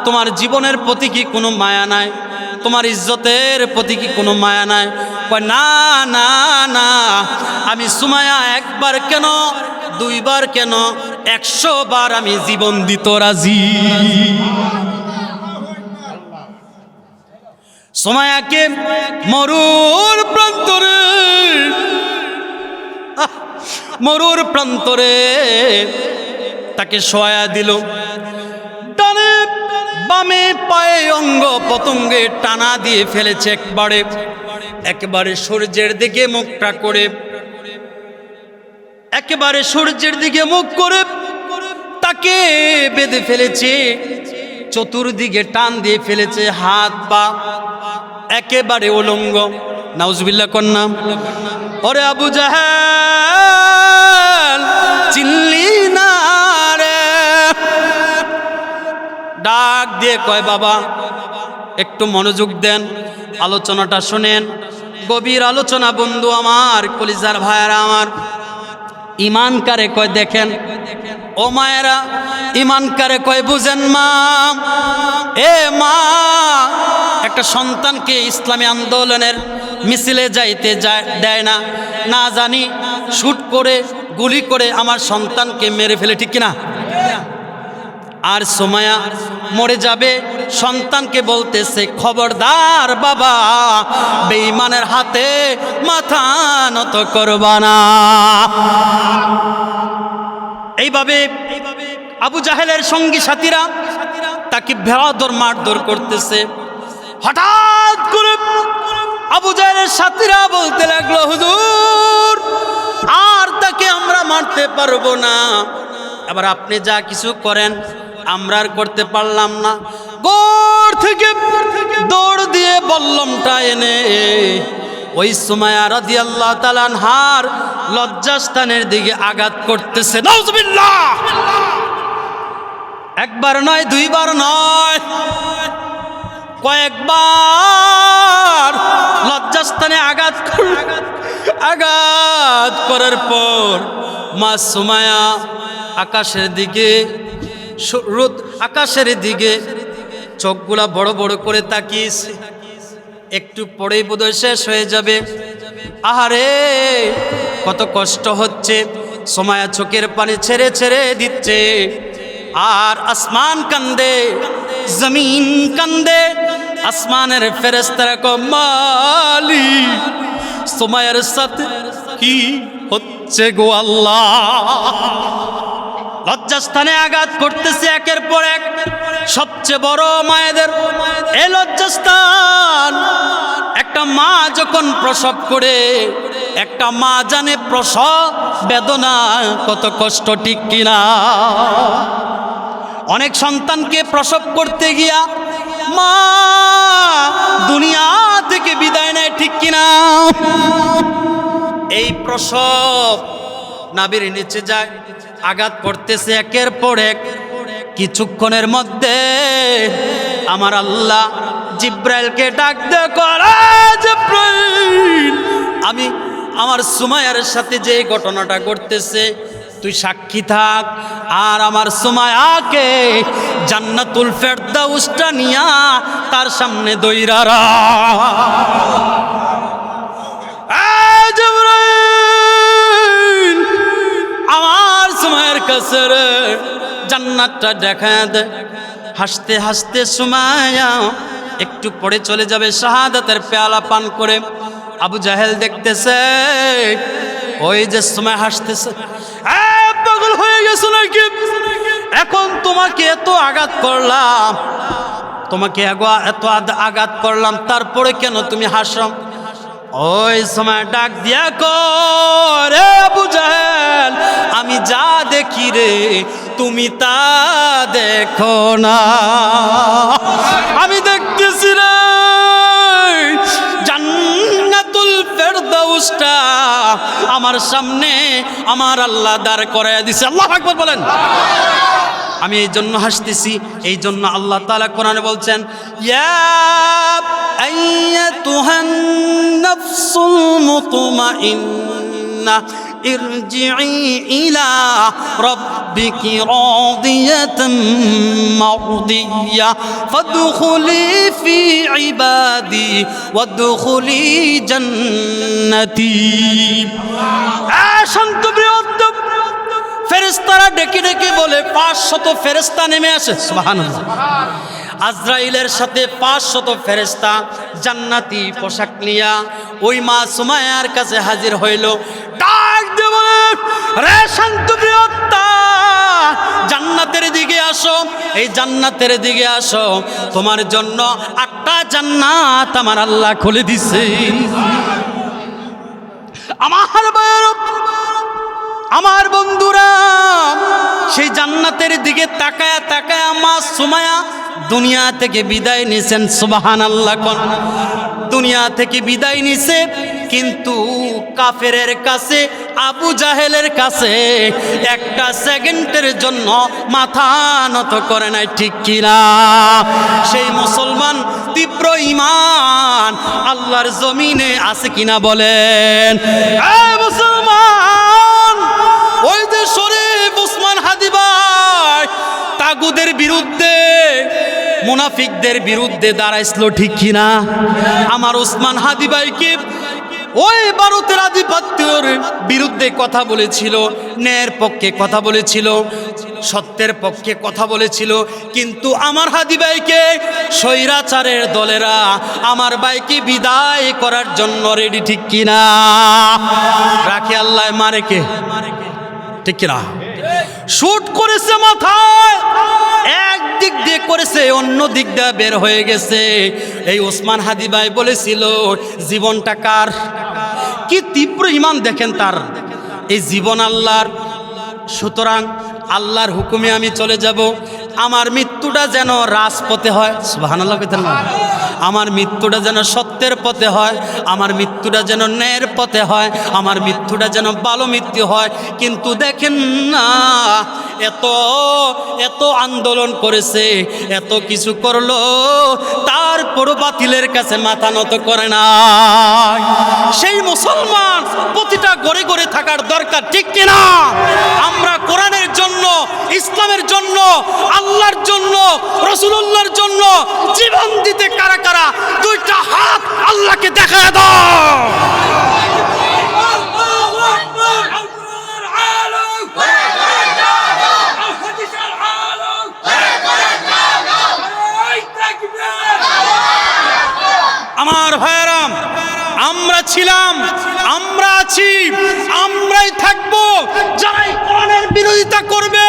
তোমার জীবনের প্রতি কি কোনো মায়া নাই? তোমার ইজ্জতের প্রতি কি কোনো মায়া নাই? কয়, না না না, আমি সুমাইয়া একবার কেন, দুইবার কেন, 100 বার আমি জীবন দিতে রাজি। সুমাইয়াকে মরুর প্রান্তরে, মরুর প্রান্তরে তাকে শোয়া দিল। ডানে বামে পায়ে অঙ্গ পতঙ্গে টানা দিয়ে ফেলেছে, একেবারে সূর্যের দিকে মুখটা করে, একেবারে সূর্যের দিকে মুখ করে তাকে বেঁধে ফেলেছে, চতুর্দিকে টান দিয়ে ফেলেছে, হাত পা একেবারে উলঙ্গ। নাউজুবিল্লাহ কন্যা। ওরে আবু জাহেল, চিনলি না রে? ডাক দিয়ে কয়, বাবা একটু মনোযোগ দেন, আলোচনাটা শোনেন, গভীর আলোচনা বন্ধু আমার, কলিজার ভাইয়েরা আমার। ইমান কারে কয় দেখেন, ও মায়েরা, ইমান কারে কয় বুঝেন মা। এ মা, একটা সন্তানকে ইসলামী আন্দোলনের মিছিলে যাইতে দেয় না, না জানি শুট করে গুলি করে আমার সন্তানকে মেরে ফেলে, ঠিক কিনা? আর সুমাইয়া মরে যাবে, সন্তানকে বলতেছে খবরদার বাবা, বেঈমানের হাতে মাথা নত করবা না। এইভাবে আবু জাহেলের সঙ্গী সাথীরা তাকে ভেড়াদর মারধর করতেছে। হঠাৎ করে আবু জাহেলের সাথীরা বলতে লাগলো, হুজুর আর তাকে আমরা মারতে পারবো না, এবার আপনি যা কিছু করেন আমরা আর করতে পারলাম না। গোর থেকে দৌড় দিয়ে বল্লমটা এনে ওই সুমাইয়া রাদিয়াল্লাহু তাআলা আনহার লজ্জাস্থানের দিকে আঘাত করতেছে। নাউজুবিল্লাহ! একবার নয়, দুইবার নয়, কয়েকবার লজ্জাস্থানে আঘাত করার পর মা সুমাইয়া আকাশের দিকে চোখগুলা বড় বড় করে তাকিয়েছে। একটু পরেই বোধহয় শেষ হয়ে যাবে। আহারে কত কষ্ট হচ্ছে। সুমাইয়া চোখের পানি ছেড়ে ছেড়ে দিচ্ছে, আর আসমান কান্দে, জমিন কান্দে। আসমানের ফেরেশতারা কয়, মালিক সুমাইয়ার সাথে কি হচ্ছে গো আল্লাহ? লজ্জাস্থানে আঘাত করতেছে একের পর এক। সবচেয়ে বড় মায়েদের এই লজ্জাস্থান। একটা মা যখন প্রসব করে, একটা মা জানে প্রসব বেদনা কত কষ্ট, ঠিক কিনা? অনেক সন্তানকে প্রসব করতে গিয়া মা দুনিয়া থেকে বিদায় নেয়, ঠিক কিনা? এই প্রসব নাভির নিচে যায়, আঘাত করতেছে একের পর এক। কিছুক্ষণের মধ্যে আমার আল্লাহ জিব্রাইলকে ডাক দিয়ে করে, জিব্রাইল আমি আমার সুমাইয়ার সাথে যে ঘটনাটা ঘটতেছে তুই সাক্ষী থাক, আর আমার সুমাইয়াকে জান্নাতুল ফেরদাউসটা নিয়া তার সামনে দইরা রাখ। জিব্রাইল আমার সুমাইয়ার কাছে জান্নাতটা দেখা দে। হাসতে হাসতে সুমাইয়া একটু পরে চলে যাবে শাহাদাতের পেয়ালা পান করে। আবু জাহেল দেখতেছে ওই যে সুমাইয়া হাসতেছে, পাগল হয়ে গেছো নাকি? এখন তোমাকে এত আঘাত করলাম, এত আঘাত করলাম, তারপরে কেন তুমি হাসো? ওই সময় ডাক দিয়া করে, আবু জাহেল আমি যা দেখি রে তুমি তা দেখো না। আমি দেখতেছি রে জান্নাতুল ফেরদাউসটা আমার সামনে আমার আল্লাহ দাঁড় করাইয়া দিছে। আল্লাহু আকবার বলেন। আমি এই জন্য হাসতেছি, এই জন্য আল্লাহ তাআলা কোরআনে বলছেন, ইয়া আইয়াতুহান নাফসুল মুতমাইন্না ইরজিই ইলা রাব্বিকি রাদিয়াতাম মারদিয়া ফাদখুলি ফি ইবাদি ওয়াদখুলি জান্নাতি। শান্ত বৃহত্তম ফেরেশতারা ডেকে ডেকে বলে 500 ফেরেশতা নেমে আসে। সুবহানাল্লাহ। আজরাইলের সাথে 500 ফেরেশতা জান্নাতি পোশাক নিয়া ওই মা সুমাইয়ার কাছে হাজির হইল। ডাক দিয়ে বলে, রে শান্ত বৃহত্তা, জান্নাতের দিকে আসো, এই জান্নাতের দিকে আসো, তোমার জন্য 8টা জান্নাত আমার আল্লাহ খুলে দিছে। আমার বন্ধুরা, সেই জান্নাতের দিকে তাকায়া তাকায়া মা সুমাইয়া দুনিয়া থেকে বিদায় নিছেন। সুবহানাল্লাহ। কোন দুনিয়া থেকে বিদায় নিছে, কিন্তু কাফেরের কাছে, আবু জাহেলের কাছে একটা সেকেন্ডের জন্য মাথা নত করে নাই, ঠিক কিনা? সেই মুসলমান তীব্র ঈমান আল্লাহর জমিনে আছে কিনা বলেন? মুসলমান, ওই যে শরীফ উসমান হাদি ভাই তাগুদের বিরুদ্ধে মুনাফিকদের বিরুদ্ধে দাঁড়াইছিল, ঠিক কিনা? আমার ওসমান হাদি ভাইকে ওই ভারতের আধিপত্যের বিরুদ্ধে কথা বলেছিল, ন্যায়ের পক্ষে কথা বলেছিল, সত্যের পক্ষে কথা বলেছিল। কিন্তু আমার হাদি ভাইকে স্বৈরাচারের দলেরা আমার ভাইকে বিদায় করার জন্য রেডি, ঠিক কিনা? রাখে আল্লাহ মারে কে, ঠিক কিনা? শুট করেছে মাথায়, এক দিক দিয়ে করেছে, অন্য দিক দিয়ে বের হয়ে গেছে। এই ওসমান হাদি ভাই বলেছিল জীবনটা কার? কি তীব্র ইমান দেখেন তার, এই জীবন আল্লাহর। সুতরাং আল্লাহর হুকুমে আমি চলে যাব। আমার মৃত্যুটা যেন রাজপথে হয়, সুবহানাল্লাহ কইতেন না? আমার মৃত্যুটা যেন সত্যের পথে হয়, আমার মৃত্যুটা যেন ন্যায়ের পথে হয়, আমার মৃত্যুটা যেন ভালো মৃত্যু হয়। কিন্তু দেখেন না, এত এত আন্দোলন করেছে, এত কিছু করলো, তারপরও বাতিলের কাছে মাথা নত করে না। সেই মুসলমান প্রতিটা ঘরে ঘরে থাকার দরকার, ঠিক কিনা? আমরা কোরআনের জন্য, ইসলামের জন্য, আল্লাহর জন্য, রাসূলুল্লাহর জন্য জীবন দিতে কারা কারা দুইটা হাত আল্লাহকে দেখায় দাও। আমার ভাইয়েরাম, আমরা ছিলাম, আমরা আছি, আমরাই থাকবো। যারা এই কোরআনের বিরোধিতা করবে,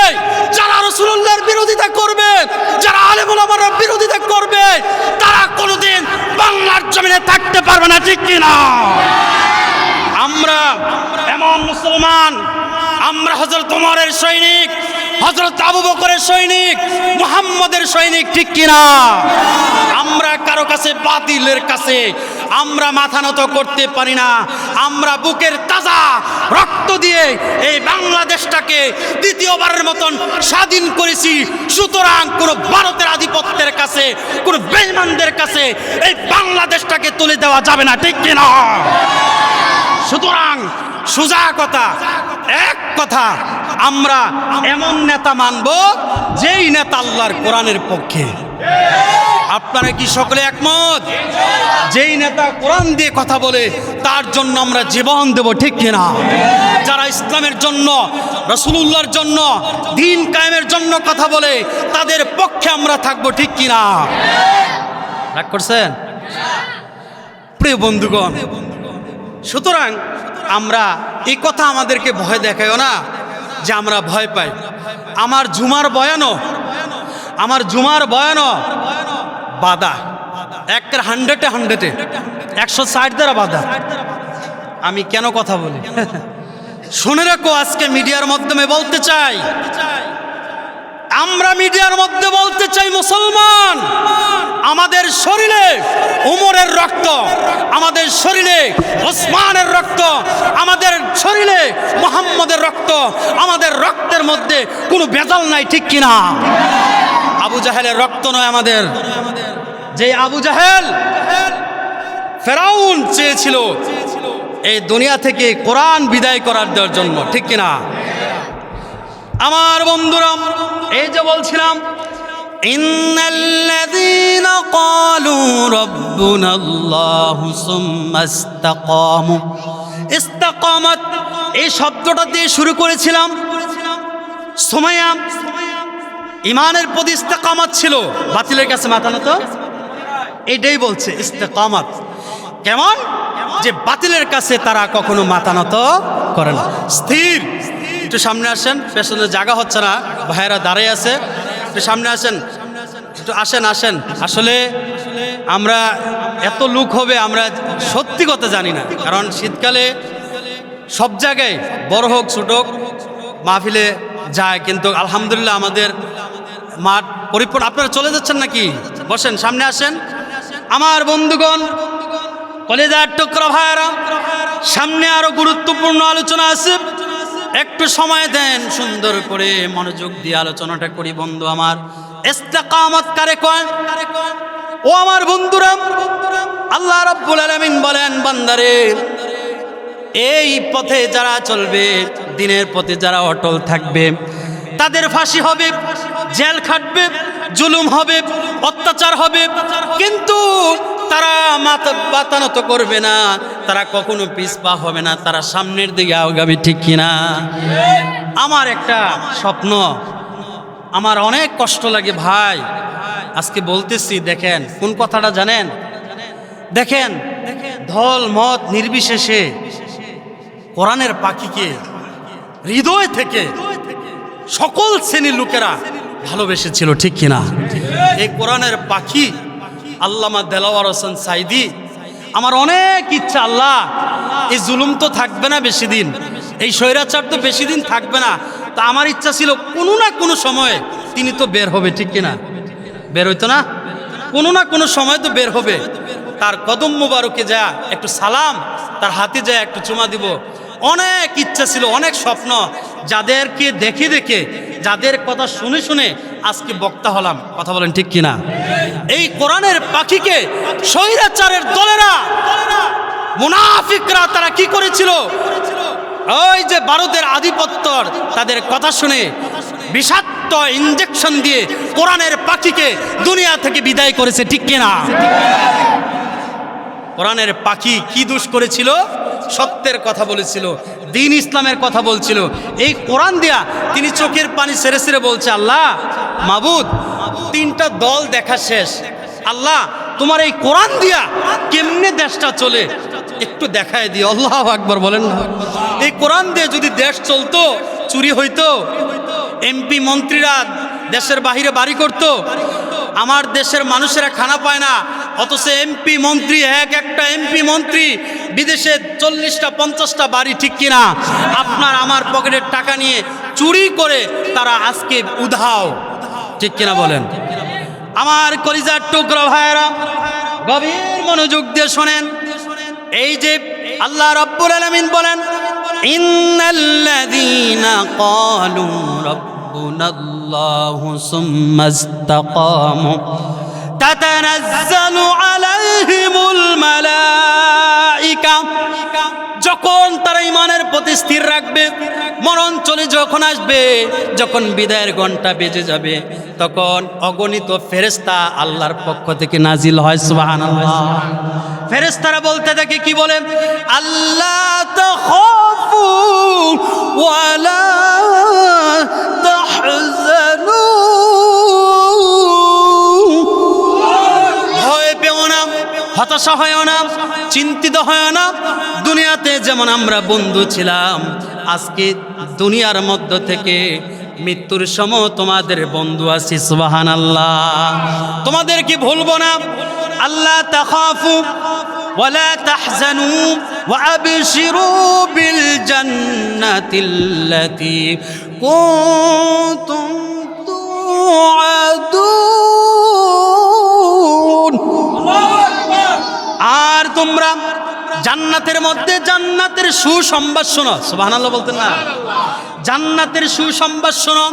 যারা রাসূলুল্লাহর বিরোধিতা করবে, যারা আলেম ওলামার বিরোধিতা করবে, তারা কোনোদিন বাংলার জমিনে থাকতে পারবে না, ঠিক কিনা? আমরা এমন মুসলমান, আমরা হযরত ওমরের সৈনিক, হযরত আবু বকরের সৈনিক, মুহাম্মদের সৈনিক, ঠিক কিনা? আমরা কারো কাছে, বাতিলের কাছে আমরা মাথা নত করতে পারি না। আমরা বুকের তাজা রক্ত দিয়ে এই বাংলাদেশটাকে দ্বিতীয়বারের মতন স্বাধীন করেছি। সুতরাং কোন ভারতের আধিপত্যের কাছে, কোন বেঈমানদের কাছে এই বাংলাদেশটাকে তুলে দেওয়া যাবে না, ঠিক কিনা? সুতরাং সোজা কথা, এক কথা, আমরা এমন নেতা মানব যেই নেতা আল্লাহর কোরআনের পক্ষে। আপনারা কি সকলে একমত? যেই নেতা কোরআন দিয়ে কথা বলে তার জন্য আমরা জীবন দেব, ঠিক কিনা? যারা ইসলামের জন্য, রাসূলুল্লাহর জন্য, দ্বীন কায়েমের জন্য কথা বলে তাদের পক্ষে আমরা থাকবো, ঠিক কিনা? রাগ করছেন প্রিয় বন্ধুগণ? সুতরাং আমরা এই কথা আমাদেরকে ভয় দেখায়ও না যে আমরা ভয় পাই। আমার জুমার বয়ানও, আমার জুমার বয়ানও বাধা, 100-এ 160 দ্বারা বাধা। আমি কেন কথা বলি শুনে রাখো। আজকে মিডিয়ার মাধ্যমে বলতে চাই, আমরা মিডিয়ার মধ্যে বলতে চাই, মুসলমান, আমাদের শরীরে উমরের রক্ত, আমাদের শরীরে ওসমানের রক্ত, আমাদের শরীরে মুহাম্মদের রক্ত, আমাদের রক্তের মধ্যে কোনো ভেজাল নাই, ঠিক কিনা? আবু জাহেলের রক্ত নয় আমাদের। যে আবু জাহেল, ফেরাউন চেয়েছিল এই দুনিয়া থেকে কোরআন বিদায় করার দেওয়ার জন্য, ঠিক কিনা? আমার বন্ধুরা, এই যে বলছিলাম, ইন্নাল্লাযীনা ক্বালু রাব্বুনাল্লাহু সুম্মা ইসতাকামু, ইসতাকামাত এই শব্দটা দিয়ে শুরু করেছিলাম। সুমাইয়া ইমানের প্রতি ইস্তেকামাত ছিল, বাতিলের কাছে মাথা নত, এটাই বলছে ইস্তেকামাত। কেমন? যে বাতিলের কাছে তারা কখনো মাথা নত করে না, স্থির। একটু সামনে আসেন, পেছনে জায়গা হচ্ছে না, ভাইয়েরা দাঁড়িয়ে আছে, একটু সামনে আসেন, একটু আসেন আসেন। আসলে আমরা এত লোক হবে আমরা সত্যি কথা জানি না, কারণ শীতকালে সব জায়গায় বড় হোক ছোট হোক মাহফিলে যায়, কিন্তু আলহামদুলিল্লাহ আমাদের মাঠ পরিপূর্ণ। আপনারা চলে যাচ্ছেন নাকি? বসেন, সামনে আসেন। আমার বন্ধুগণ, কলেজার টুকরা ভাইয়েরা, সামনে আরো গুরুত্বপূর্ণ আলোচনা আছে, একটু সময় দেন, সুন্দর করে মনোযোগ দিয়ে আলোচনাটা করি। বন্ধু আমার, ইস্তেকামত কারে কয়? ও আমার বন্ধুরা, আল্লাহ রাব্বুল আলামিন বলেন, বান্দারে, এই পথে যারা চলবে, দিনের পথে যারা অটল থাকবে, তাদের ফাঁসি হবে, জেল খাটবে, জুলুম হবে, অত্যাচার হবে, কিন্তু তারা মাথা নত করবে না, তারা কখনো পিছপা হবে না, তারা সামনের দিকে আগাবে, ঠিক কিনা? আমার একটা স্বপ্ন, আমার অনেক কষ্ট লাগে ভাই, আজকে বলতেছি। দেখেন কোন কথাটা জানেন? দেখেন দল মত নির্বিশেষে কোরআনের পাখিকে হৃদয় থেকে সকল শ্রেণীর লোকেরা ভালোবেসেছিল, ঠিক কিনা? এই কোরআনের পাখি আল্লামা দেলাওয়ার হোসেন সাইদি, আমার অনেক ইচ্ছা, আল্লাহ এই জুলুম তো থাকবে না বেশি দিন, এই স্বৈরাচার তো বেশি দিন থাকবে না, তা আমার ইচ্ছা ছিল কোনো না কোনো সময়ে তিনি তো বের হবে, ঠিক কিনা? বের হইতো না? কোনো না কোনো সময় তো বের হবে। তার কদম মুবারকে যা একটু সালাম, তার হাতে যা একটু চুমা দিব, অনেক ইচ্ছা ছিল, অনেক স্বপ্ন, যাদেরকে দেখে দেখে, যাদের কথা শুনে শুনে আজকে বক্তা হলাম। কথা বলেন ঠিক কিনা? এই কোরআনের পাখিকে স্বৈরাচারের দলেরা, মুনাফিকরা, তারা কি করেছিল? ওই যে ভারতের আধিপত্যর তাদের কথা শুনে বিষাক্ত ইঞ্জেকশন দিয়ে কোরআনের পাখিকে দুনিয়া থেকে বিদায় করেছে, ঠিক কিনা? কোরআনের পাখি কি দোষ করেছিল? সত্যের কথা বলেছিল, দ্বীন ইসলামের কথা বলছিল। এই কোরআন দিয়া তিনি চোখের পানি ছেড়ে ছেড়ে বলছে, আল্লাহ মাবুদ, তিনটা দল দেখা শেষ, আল্লাহ তোমার এই কোরআন দিয়া কেমনে দেশটা চলে একটু দেখায় দিও। আল্লাহু আকবার বলেন না? এই কোরআন দিয়ে যদি দেশ চলতো, চুরি হইতো, এমপি মন্ত্রীরা দেশের বাহিরে বাড়ি করত, আমার দেশের মানুষেরা খানা পায় না, অথচ এমপি মন্ত্রী, একটা এমপি মন্ত্রী বিদেশে 40টা 50টা বাড়ি, ঠিক কিনা? আপনার আমার পকেটের টাকা নিয়ে চুরি করে তারা আজকে উধাও, ঠিক কিনা বলেন? আমার কলিজার টুকরো ভাইয়েরা, গভীর মনোযোগ দিয়ে শোনেন। এই যে আল্লাহ রাব্বুল আলামিন বলেন, ইন্নাল্লাযীনা ক্বালু রাব্বুনাল্লাহু সুম্মা ইসতাকামু তাতানাজ্জালু আলাইহিমুল মালাইকা। যখন তারা ঈমানের প্রতি স্থির রাখবে, মরণ চলে যখন আসবে, যখন বিদায়ের ঘন্টা বেজে যাবে, তখন অগণিত ফেরেশতা আল্লাহর পক্ষ থেকে নাজিল হয়। সুবহানাল্লাহ। ফেরেশতারা বলতে থাকে, কি বলে? আল্লাহ তাখাফু ওয়ালা তাহজানু, ভয় পেও না, হতাশা হয় না, চিন্তিত হয় না। দুনিয়াতে যেমন আমরা বন্ধু ছিলাম, আজকে দুনিয়ার মধ্য থেকে মৃত্যুর সময় তোমাদের বন্ধু আছি। সুবহানাল্লাহ। তোমাদেরকে ভুলবো না। আল্লাহ তাখাফু ওয়ালা তাহজানু ওয়া আবশিরু বিল জান্নাতিল্লাতী কুনতুম তুআদুন। আর তোমরা জান্নাতের মধ্যে জান্নাতের সুসংবাদ শোনো। সুবহানাল্লাহ বলতেন না? জান্নাতের সুসংবাদ শোনো,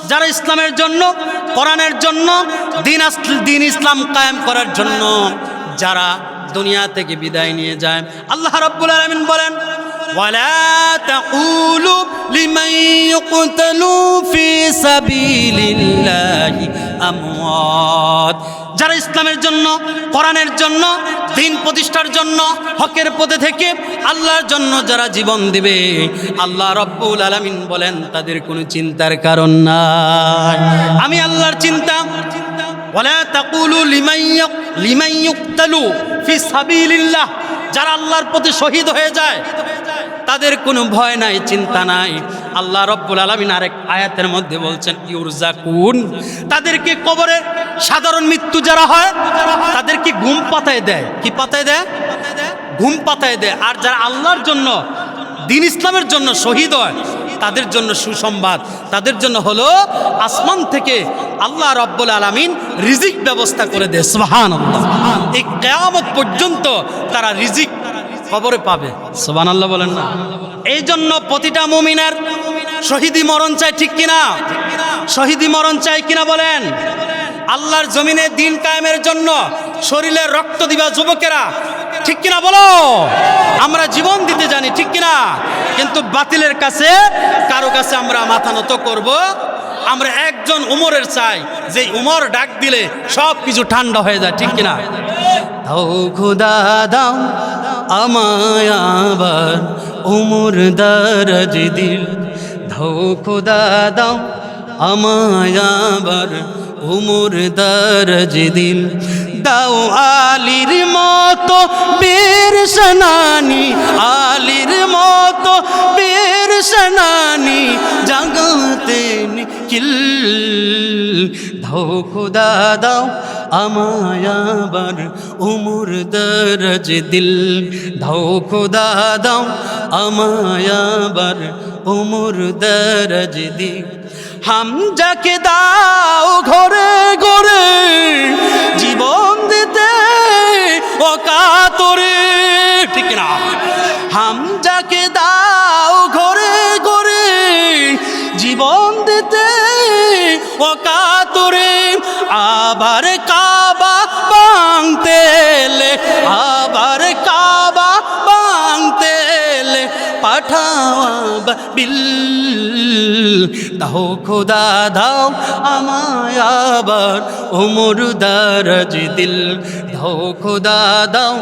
যারা ইসলামের জন্য, কোরআনের জন্য, দ্বীন ইসলাম কায়েম করার জন্য যারা দুনিয়া থেকে বিদায় নিয়ে যায়। আল্লাহ রাব্বুল আলামিন বলেন, ওয়ালা তাকুলু লিমান ইউকতালু ফি সাবিলিল্লাহি আমওয়াত। যারা ইসলামের জন্য, কোরআনের জন্য, দ্বীন প্রতিষ্ঠার জন্য, হকের পথে থেকে আল্লাহর জন্য যারা জীবন দিবে, আল্লাহ রাব্বুল আলামিন বলেন তাদের কোনো চিন্তার কারণ নাই। আমি আল্লাহর চিন্তা। ওয়ালা তাকুলু লিমান ইউকতালু ফি সাবিলিল্লাহ, যারা আল্লাহর পথে শহীদ হয়ে যায় তাদের কোনো ভয় নাই, চিন্তা নাই। আল্লাহ রাব্বুল আলামিন আরেক আয়াতের মধ্যে বলছেন, ইউরজাকুন, তাদেরকে কবরে সাধারণ মৃত্যু যারা হয় তাদেরকে ঘুম পাতায় দেয়। কি পাতায় দেয়? ঘুম পাতায় দেয়। আর যারা আল্লাহর জন্য, দ্বীন ইসলামের জন্য শহীদ হয়, তাদের জন্য সুসংবাদ, তাদের জন্য হলো আসমান থেকে আল্লাহ রাব্বুল আলামিন রিজিক ব্যবস্থা করে দেয়। সুবহানাল্লাহ। এই কিয়ামত পর্যন্ত তারা রিজিক কবরে পাবে। সুবহানাল্লাহ বলেন না? এই জন্য প্রতিটা মুমিনের শহীদি মরণ চাই, ঠিক কিনা? শহীদি মরণ চাই কিনা বলেন? আল্লাহর জমিনে দ্বীন কায়েমের জন্য শরীরের রক্ত দিবা যুবকেরা, ঠিক কিনা বলো? আমরা জীবন দিতে জানি, ঠিক কিনা? কিন্তু বাতিলের কাছে, কারো কাছে আমরা মাথা নত করব আমরা একজন উমরের চাই, যে উমর ডাক দিলে সব কিছু ঠান্ডা হয়ে যায়, ঠিক কিনা? দাও খুদা দাও আমায় আবার উমর দারাজ দিল, দাও খুদা দাও আমায় আবার উমর দারাজ দিল, দাও আলীর মতো বীর সেনানি, আলীর মতো বীর সেনানি জাগাতে নিখিল, দাও খুদা দাও আমায় আবার উমর দারাজ দিল, দাও খুদা দাও আমায় আবার উমর দারাজ দিল। হামজাকে দাও ঘরে ঘরে জীবন দিতে অকাতরে, ঠিক না? হামজাকে দাও ঘরে ঘরে জীবন দিতে অকাতরে, আবার কাবা ভাঙতে এলে, আবার কাবা ভাঙতে এলে পাঠাও বিল, দাও খোদা দাও আমায় আবার উমর দারাজ দিল, দাও খোদা দাও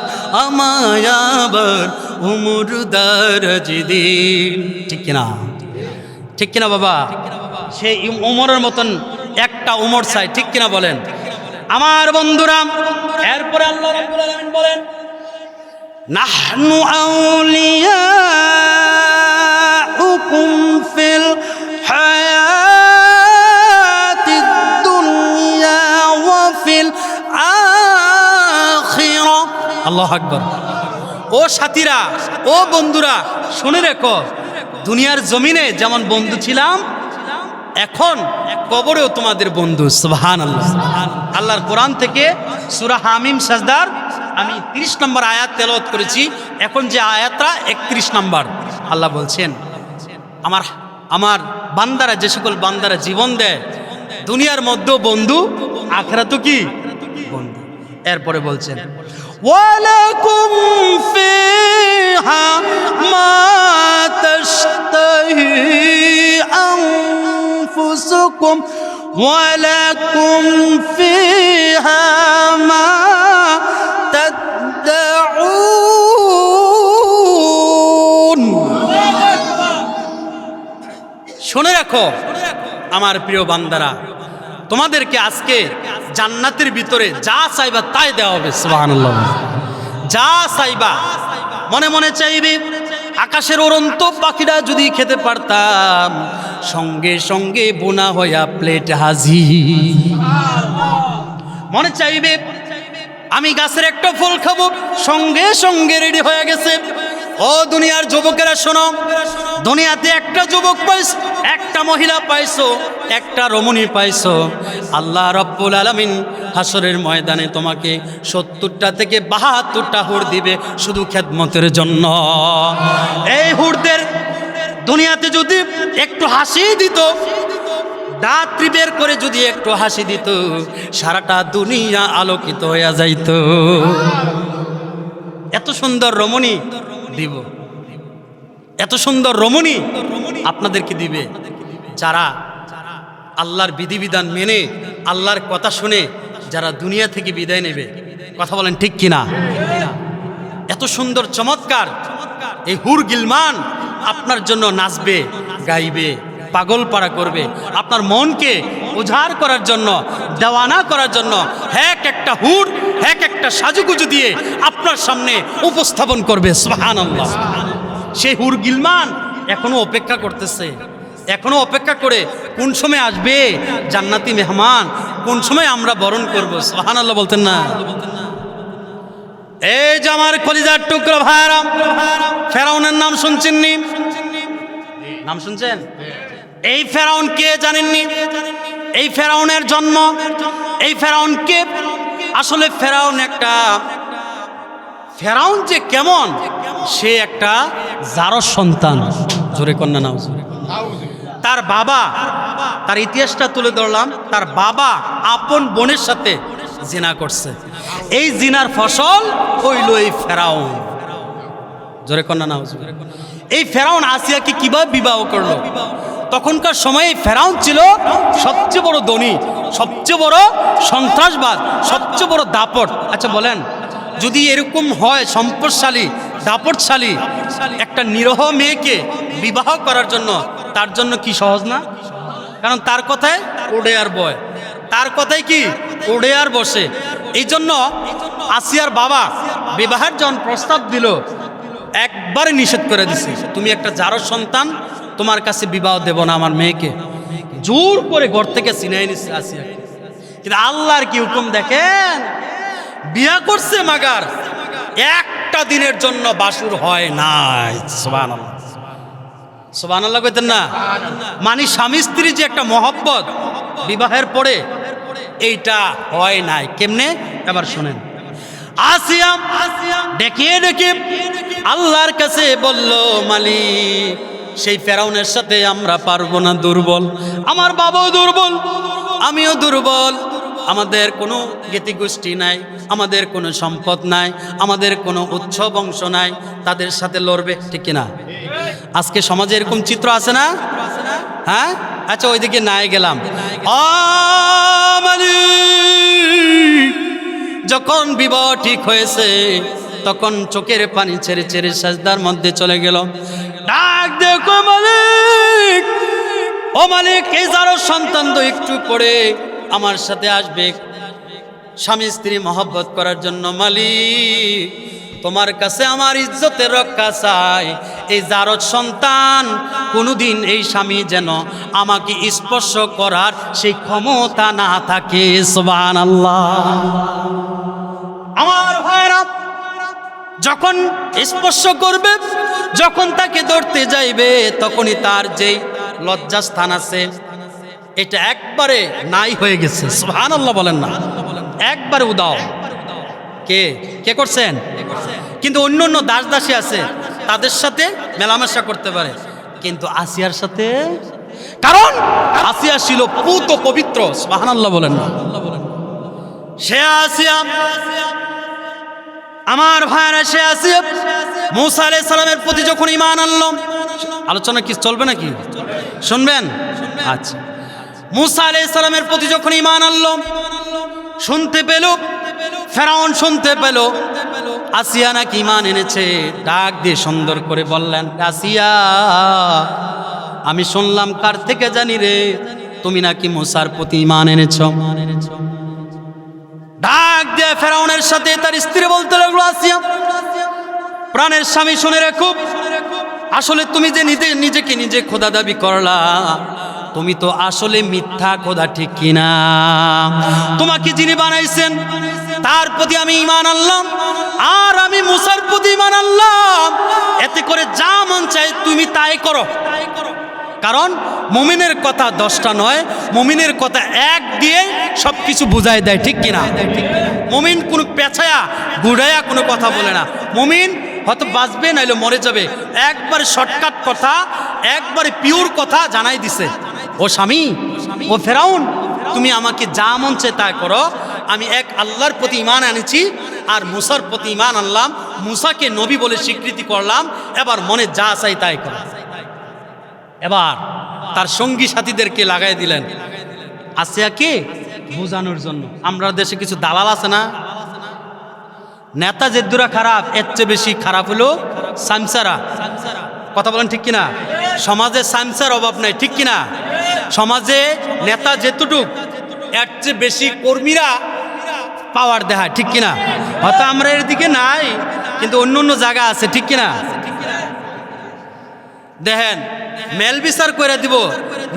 আমায় আবার উমর দারাজ দিল। ঠিক কিনা? ঠিক কিনা বাবা? সেই উমরের মতন একটা উমর চাই, ঠিক কিনা বলেন আমার বন্ধুরা? এরপরে আল্লাহ রাব্বুল আলামিন বলেন, নাহনু আউলিয়াউকুম ফিল হায়াতিদ দুনিয়া ওয়া ফিল আখিরাহ। আল্লাহু আকবার। ও সাথীরা, ও বন্ধুরা, শুনে রেখো, দুনিয়ার জমিনে যেমন বন্ধু ছিলাম, এখন কবরেও তোমাদের বন্ধু। সুবহানাল্লাহ। আল্লাহর কোরআন থেকে সূরা হামিম সাজদার আমি 30 নম্বর আয়াত তেলাওয়াত করেছি, এখন যে আয়াতটা 31 নম্বর। আল্লাহ বলছেন, আমার বান্দারা, যে সকল বান্দারা জীবন দেয় দুনিয়ার মধ্যেও বন্ধু, আখিরাতেও কি বন্ধু। এরপরে বলছেন, ওয়ালাকুম ফিহা মা তাশতাহি আনফুসুকুম ওয়ালাকুম ফিহা মা তাদউন। শুনে রাখো আমার প্রিয় বান্দারা, তোমাদেরকে আজকে জান্নাতের ভিতরে যা চাইবা তাই দেওয়া হবে। সুবহানাল্লাহ। যা চাইবা, মনে মনে চাইবে আকাশের উড়ন্ত পাখিরা যদি খেতে পারতাম, সঙ্গে সঙ্গে বোনা হইয়া প্লেট হাজির। মনে চাইবে আমি গাছের একটা ফল খাবো, সঙ্গে সঙ্গে রেডি হয়ে গেছে। ও দুনিয়ার যুবকেরা শোনো, দুনিয়াতে একটা যুবক পাইছো, একটা মহিলা পাইছো, একটা রমণী পাইছো, আল্লাহ রাব্বুল আলামিন হাসরের ময়দানে তোমাকে 70টা থেকে 72টা হুর দিবে শুধু খেদমতের জন্য। এই হুরদের দুনিয়াতে যদি একটু হাসি দিত, দাঁত বের করে যদি একটু হাসি দিত, সারাটা দুনিয়া আলোকিত হয়ে যাইত। এত সুন্দর রমণী দিব, এত সুন্দর রমণী আপনাদেরকে দিবে যারা আল্লাহর বিধিবিধান মেনে, আল্লাহর কথা শুনে, যারা দুনিয়া থেকে বিদায় নেবে। কথা বলেন ঠিক কিনা? এত সুন্দর চমৎকার এই হুর গিলমান আপনার জন্য নাচবে, গাইবে, পাগল পাড়া করবে, আপনার মনকে উজাড় করার জন্য, দেওয়ানা করার জন্য এক একটা হুর, এক একটা সাজুগুজু দিয়ে আপনার সামনে উপস্থাপন করবে। সুবহানাল্লাহ। সেই হুর গিলমান এখনো অপেক্ষা করতেছে, এখনো অপেক্ষা করে কোন সময় আসবে জান্নাতি মেহমান, কোন সময় আমরা বরণ করব। সুবহানাল্লাহ বলতেন না? এই যে আমার কলিজার টুকরো ভাইরা, ফেরাউনের নাম শুনছেননি? নাম শুনছেন? এই ফেরাউন কে জানেননি? এই ফেরাউনের জন্ম, এই ফেরাউন কে? আসলে ফেরাউন একটা, ফেরাউন যে কেমন, সে একটা জারজ সন্তান। জোরে কন্যা নাও। তার বাবা, তার ইতিহাসটা তুলে ধরলাম, তার বাবা আপন বোনের সাথে জিনা করছে। এই জিনার ফসল হইল এই ফেরাউন। জোরে কন্যা নাও। এই ফেরাউন আসিয়াকে কিভাবে বিবাহ করলো? তখনকার সময়ে ফেরাউন ছিল সবচেয়ে বড় ধনী, সবচেয়ে বড় সন্ত্রাসবাদ, সবচেয়ে বড় দাপট। আচ্ছা বলেন, যদি এরকম হয় সম্পদশালী দাপটশালী একটা নিরহ মেয়েকে বিবাহ করার জন্য, তার জন্য কি সহজ না? কারণ তার কথায় ওড়ে আর বয়, তার কথায় কি ওড়ে আর বসে। এই জন্য আসিয়ার বাবা বিবাহের যখন প্রস্তাব দিল, একবারে নিষেধ করে দিছে, তুমি একটা জারজ সন্তান, তোমার কাছে বিবাহ দেব না আমার মেয়েকে। জোর করে ঘর থেকে ছিনাই নিচ্ছে আসিয়া। কিন্তু আল্লাহর কি হুকুম দেখেন, বিয়া করছে মাগার একটা দিনের জন্য বাসুর হয় নাই। সুবহানাল্লাহ, সুবহানাল্লাহ কইতেন না? মানে স্বামী স্ত্রী যে একটা মহব্বত বিবাহের পরে, এইটা হয় নাই। কেমনে? এবার শোনেন। আসিয়া ডেকে ডেকে আল্লাহর কাছে বলল, মালিক, সেই ফেরাউনের সাথে আমরা পারবো না, দুর্বল, আমার বাবাও দুর্বল, আমিও দুর্বল, আমাদের কোনো জ্ঞাতি গোষ্ঠী নাই, আমাদের কোনো সম্পদ নাই, আমাদের কোনো উচ্চ বংশ নাই, তাদের সাথে লড়বে, ঠিক কিনা? আজকে সমাজে এরকম চিত্র আছে না? হ্যাঁ, আচ্ছা ওইদিকে নাই গেলাম। যখন বিবাহ ঠিক হয়েছে, তখন চোখের পানি ছেড়ে ছেড়ে সাজদার মধ্যে চলে গেল। ডাক দেখো মালিক, ও মালিক, এই যারো সন্তান তো একটু পরে আমার সাথে আসবে স্বামী স্ত্রী মহব্বত করার জন্য। মালিক, তোমার কাছে আমার ইজ্জতের রক্ষা চাই, এই জারজ সন্তান কোনোদিন এই স্বামী যেন আমাকে স্পর্শ করার সেই ক্ষমতা না থাকে। সুবহানাল্লাহ। আমার ভাইরা, যখন স্পর্শ করবে, যখন তাকে ধরতে যাইবে, তখনই তার যেই লজ্জাস্থান আছে এটা একবারে নাই হয়ে গেছে। সুবহানাল্লাহ বলেন না? একবারে উদাও। কে কে করছেন? কিন্তু অন্য অন্য দাস দাসী আছে, তাদের সাথে মেলামেশা করতে পারে, কিন্তু আসিয়ার সাথে, কারণ আসিয়া ছিল পুত পবিত্র। সুবহানাল্লাহ বলেন না? সে আসিয়া, আমার ভাইরা, সে আসিয়া মূসা আলাইহিস সালামের প্রতি যখন ঈমান আনলো, আলোচনা কি চলবে নাকি? শুনবেন? আচ্ছা, মূসা আলাইহিস সালামের প্রতি যখন ঈমান আনলো, শুনতে পেল, ফেরাউন শুনতে পেল আসিয়া নাকি ঈমান এনেছে, ডাক দিয়ে সুন্দর করে বললেন, আসিয়া, আমি শুনলাম, কার থেকে জানি রে, তুমি নাকি মূসার প্রতি ঈমান এনেছো। ডাক দিয়ে ফেরাউনের সাথে তার স্ত্রী বলতে লাগলো, আসিয়া, প্রাণের স্বামী শুনে রেখো, আসলে তুমি যে নিজেকে নিজে খোদা দাবি করলা, তুমি তো আসলে মিথ্যা খোদা, ঠিক কিনা? তোমাকে যিনি বানাইছেন তার প্রতি আমি ঈমান আনলাম, আর আমি মূসার প্রতি ঈমান আনলাম, এতে করে যা মন চায় তুমি তাই করো। কারণ মুমিনের কথা 10টা নয়, মুমিনের কথা এক দিয়ে সব কিছু বুঝাই দেয়, ঠিক কিনা? মুমিন কোনো পেছায়া ঘুরাইয়া কোনো কথা বলে না। মুমিন হয়তো বাঁচবে নাইলে মরে যাবে, একবারে শর্টকাট কথা, একবারে পিওর কথা জানাই দিছে, ও স্বামী, ও ফেরাউন, তুমি আমাকে যা মন চায় তাই করো, আমি এক আল্লাহর প্রতি ঈমান আনেছি, আর মূসার প্রতি ঈমান আনলাম, মূসাকে নবী বলে স্বীকৃতি করলাম, এবার মনে যা চাই তাই করো। এবার তার সঙ্গী সাথীদেরকে লাগাই দিলেন আসিয়াকে বোঝানোর জন্য। আমরা দেশে কিছু দালাল আছে না, নেতা যেদুরা খারাপ, এর চেয়ে বেশি খারাপ হলো সামসারা। কথা বলেন ঠিক কিনা? সমাজে সামসার অভাব নাই, ঠিক কিনা? সমাজে নেতা যেতটুক, এর চেয়ে বেশি কর্মীরা পাওয়ার দেখায়, ঠিক কিনা? হয়তো আমরা এর দিকে নাই, কিন্তু অন্য অন্য জায়গা আছে, ঠিক কিনা? দেখেন, মেল বিচার করে দিব,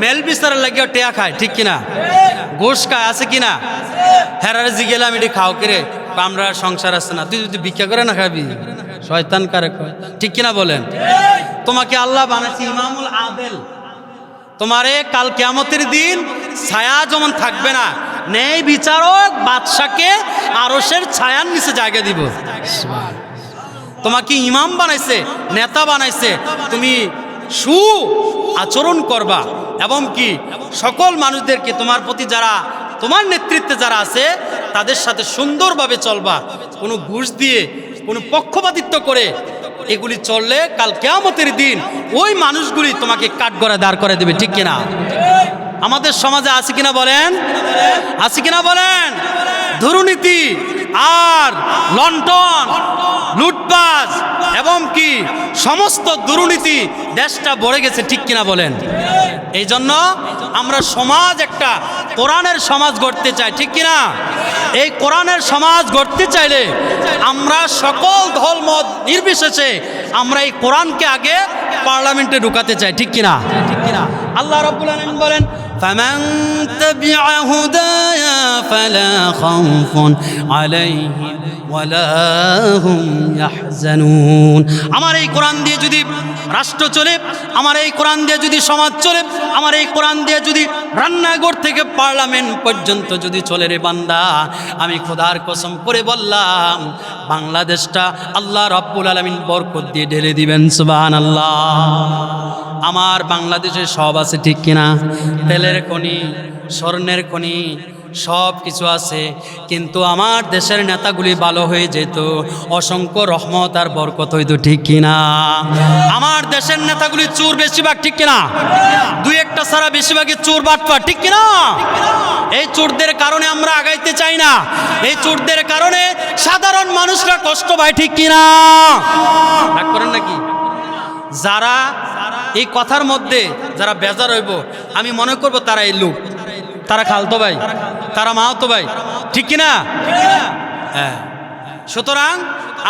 মেল বিচারের লাগিয়ে টেয়া খায়, ঠিক কিনা? ঘুষ খায়, আছে কিনা? হেরারে জিগেলাম এটি খাও কিরে, আমরা সংসার আছে না, তুই যদি ভিক্ষা করে না খাবি, শয়তান কারে কয়, ঠিক কিনা বলেন? তোমাকে আল্লাহ বানাইছে ইমামুল আদেল, তোমারে কাল কিয়ামতের দিন ছায়া যেমন থাকবে না, ন্যায় বিচারক বাদশাকে আরশের ছায়ার নিচে জায়গা দিব। তোমাকে ইমাম বানাইছে, নেতা বানাইছে, তুমি সু আচরণ করবা, এবং কি সকল মানুষদেরকে, তোমার প্রতি যারা, তোমার নেতৃত্বে যারা আছে, তাদের সাথে সুন্দরভাবে চলবা। কোনো ঘুষ দিয়ে, কোনো পক্ষপাতিত্ব করে এগুলি চললে কাল কিয়ামতের দিন ওই মানুষগুলি তোমাকে কাঠগড়ায় দাঁড় করে দেবে, ঠিক কিনা? আমাদের সমাজে আছে কিনা বলেন, আছে কিনা বলেন? দুর্নীতি আর লন্ঠন, লুটপাট এবং কি সমস্ত দুর্নীতি দেশটা ভরে গেছে, ঠিক কিনা বলেন? এই জন্য আমরা সমাজ একটা কোরআনের সমাজ গড়তে চাই, ঠিক কিনা? এই কোরআনের সমাজ গড়তে চাইলে আমরা সকল ধর্মমত নির্বিশেষে আমরা এই কোরআনকে আগে পার্লামেন্টে ঢুকাতে চাই, ঠিক কিনা? আল্লাহ রাব্বুল আলামিন বলেন فمن تبع هدايا فلا خوف عليهم ولا هم يحزنون। আমার এই কোরআন দিয়ে যদি রাষ্ট্র চলে, আমার এই কোরআন দিয়ে যদি সমাজ চলে, আমার এই কোরআন দিয়ে যদি রান্নাঘর থেকে পার্লামেন্ট পর্যন্ত যদি চলে রে বান্দা, আমি খোদার কসম করে বললাম বাংলাদেশটা আল্লাহ রাব্বুল আলামিন বরকত দিয়ে ঢেলে দিবেন, সুবহানাল্লাহ। আমার বাংলাদেশে সব আছে, ঠিক কিনা? তেলের খনি, স্বর্ণের খনি, সব কিছু আছে, কিন্তু আমার দেশের নেতাগুলি ভালো হয়ে যেত, অসংখ্য রহমত আর বরকত হইতো, ঠিক কিনা? আমার দেশের নেতাগুলি চোর বেশিরভাগ, ঠিক কিনা? দুই একটা ছাড়া বেশিরভাগই চোর বাটপা, ঠিক কিনা? এই চোরদের কারণে আমরা আগাইতে চাই না, এই চোরদের কারণে সাধারণ মানুষরা কষ্ট পায়, ঠিক কিনা? রাগ করেন নাকি? যারা এই কথার মধ্যে যারা বেজার হইব, আমি মনে করব তারা এই লোক, তারা খালতো ভাই, তারা মাহাতো ভাই, ঠিক কিনা? হ্যাঁ, সুতরাং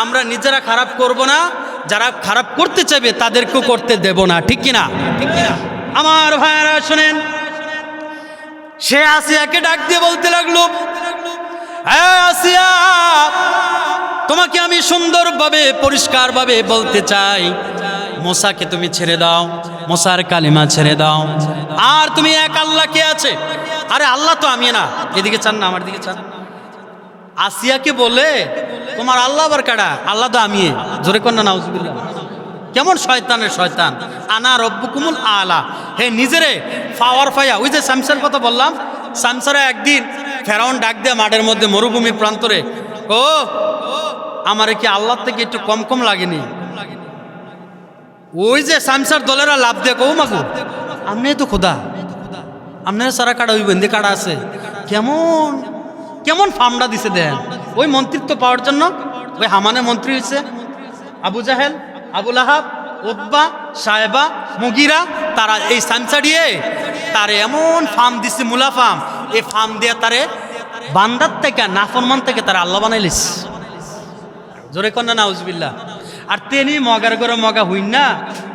আমরা নিজেরা খারাপ করব না, যারা খারাপ করতে চাইবে তাদেরকেও করতে দেব না, ঠিক কিনা? আমার ভাইয়েরা শুনেন, সে আসিয়াকে ডাক দিয়ে বলতে লাগলো, হ্যাঁ আসিয়া, তোমাকে আমি সুন্দরভাবে পরিষ্কারভাবে বলতে চাই, মুসাকে তুমি ছেড়ে দাও, মুসার কালিমা ছেড়ে দাও, আর তুমি এক আল্লাহ কে আছে? আরে আল্লাহ তো আমি না, এদিকে চান না, আমার দিকে চান। আসিয়াকে বলে তোমার আল্লাহ আবার কাটা? আল্লাহ তো আমি, জোরে কন্যা নাউজুবিল্লাহ। কেমন শয়তানের শয়তান, আনা রব্বুকুমুল আলা, হে নিজেরে পাওয়ার পাইয়া। ওই যে শামসার কথা বললাম, শামসারা একদিন ফেরাউন ডাক দেয়া মাঠের মধ্যে মরুভূমি প্রান্তরে, ও আমারে কি আল্লাহ থেকে একটু কম কম লাগেনি? ওই যে শামসার দলেরা লাভ দেখ, ও মাগু আপনি তো খোদা, আপনার সারা কাটা ওই বন্দি কাটা আছে, কেমন কেমন ফার্মটা দিছে দেন। ওই মন্ত্রিত্ব পাওয়ার জন্য ওই হামানের মন্ত্রী হয়েছে আবু জাহেল, আবুল আহাব, উতবা, সাহেবা, মুগিরা, তারা এই শামসা দিয়ে তারে এমন ফার্ম দিছে, মুলা ফার্ম, এই ফার্ম দিয়ে তারে বান্দার থেকে নাফরমান থেকে তারা আল্লাহ বানাইলিস, জোরে কন্যা নাউজুবিল্লাহ। আর তেনি মগার করে মগা হইন না,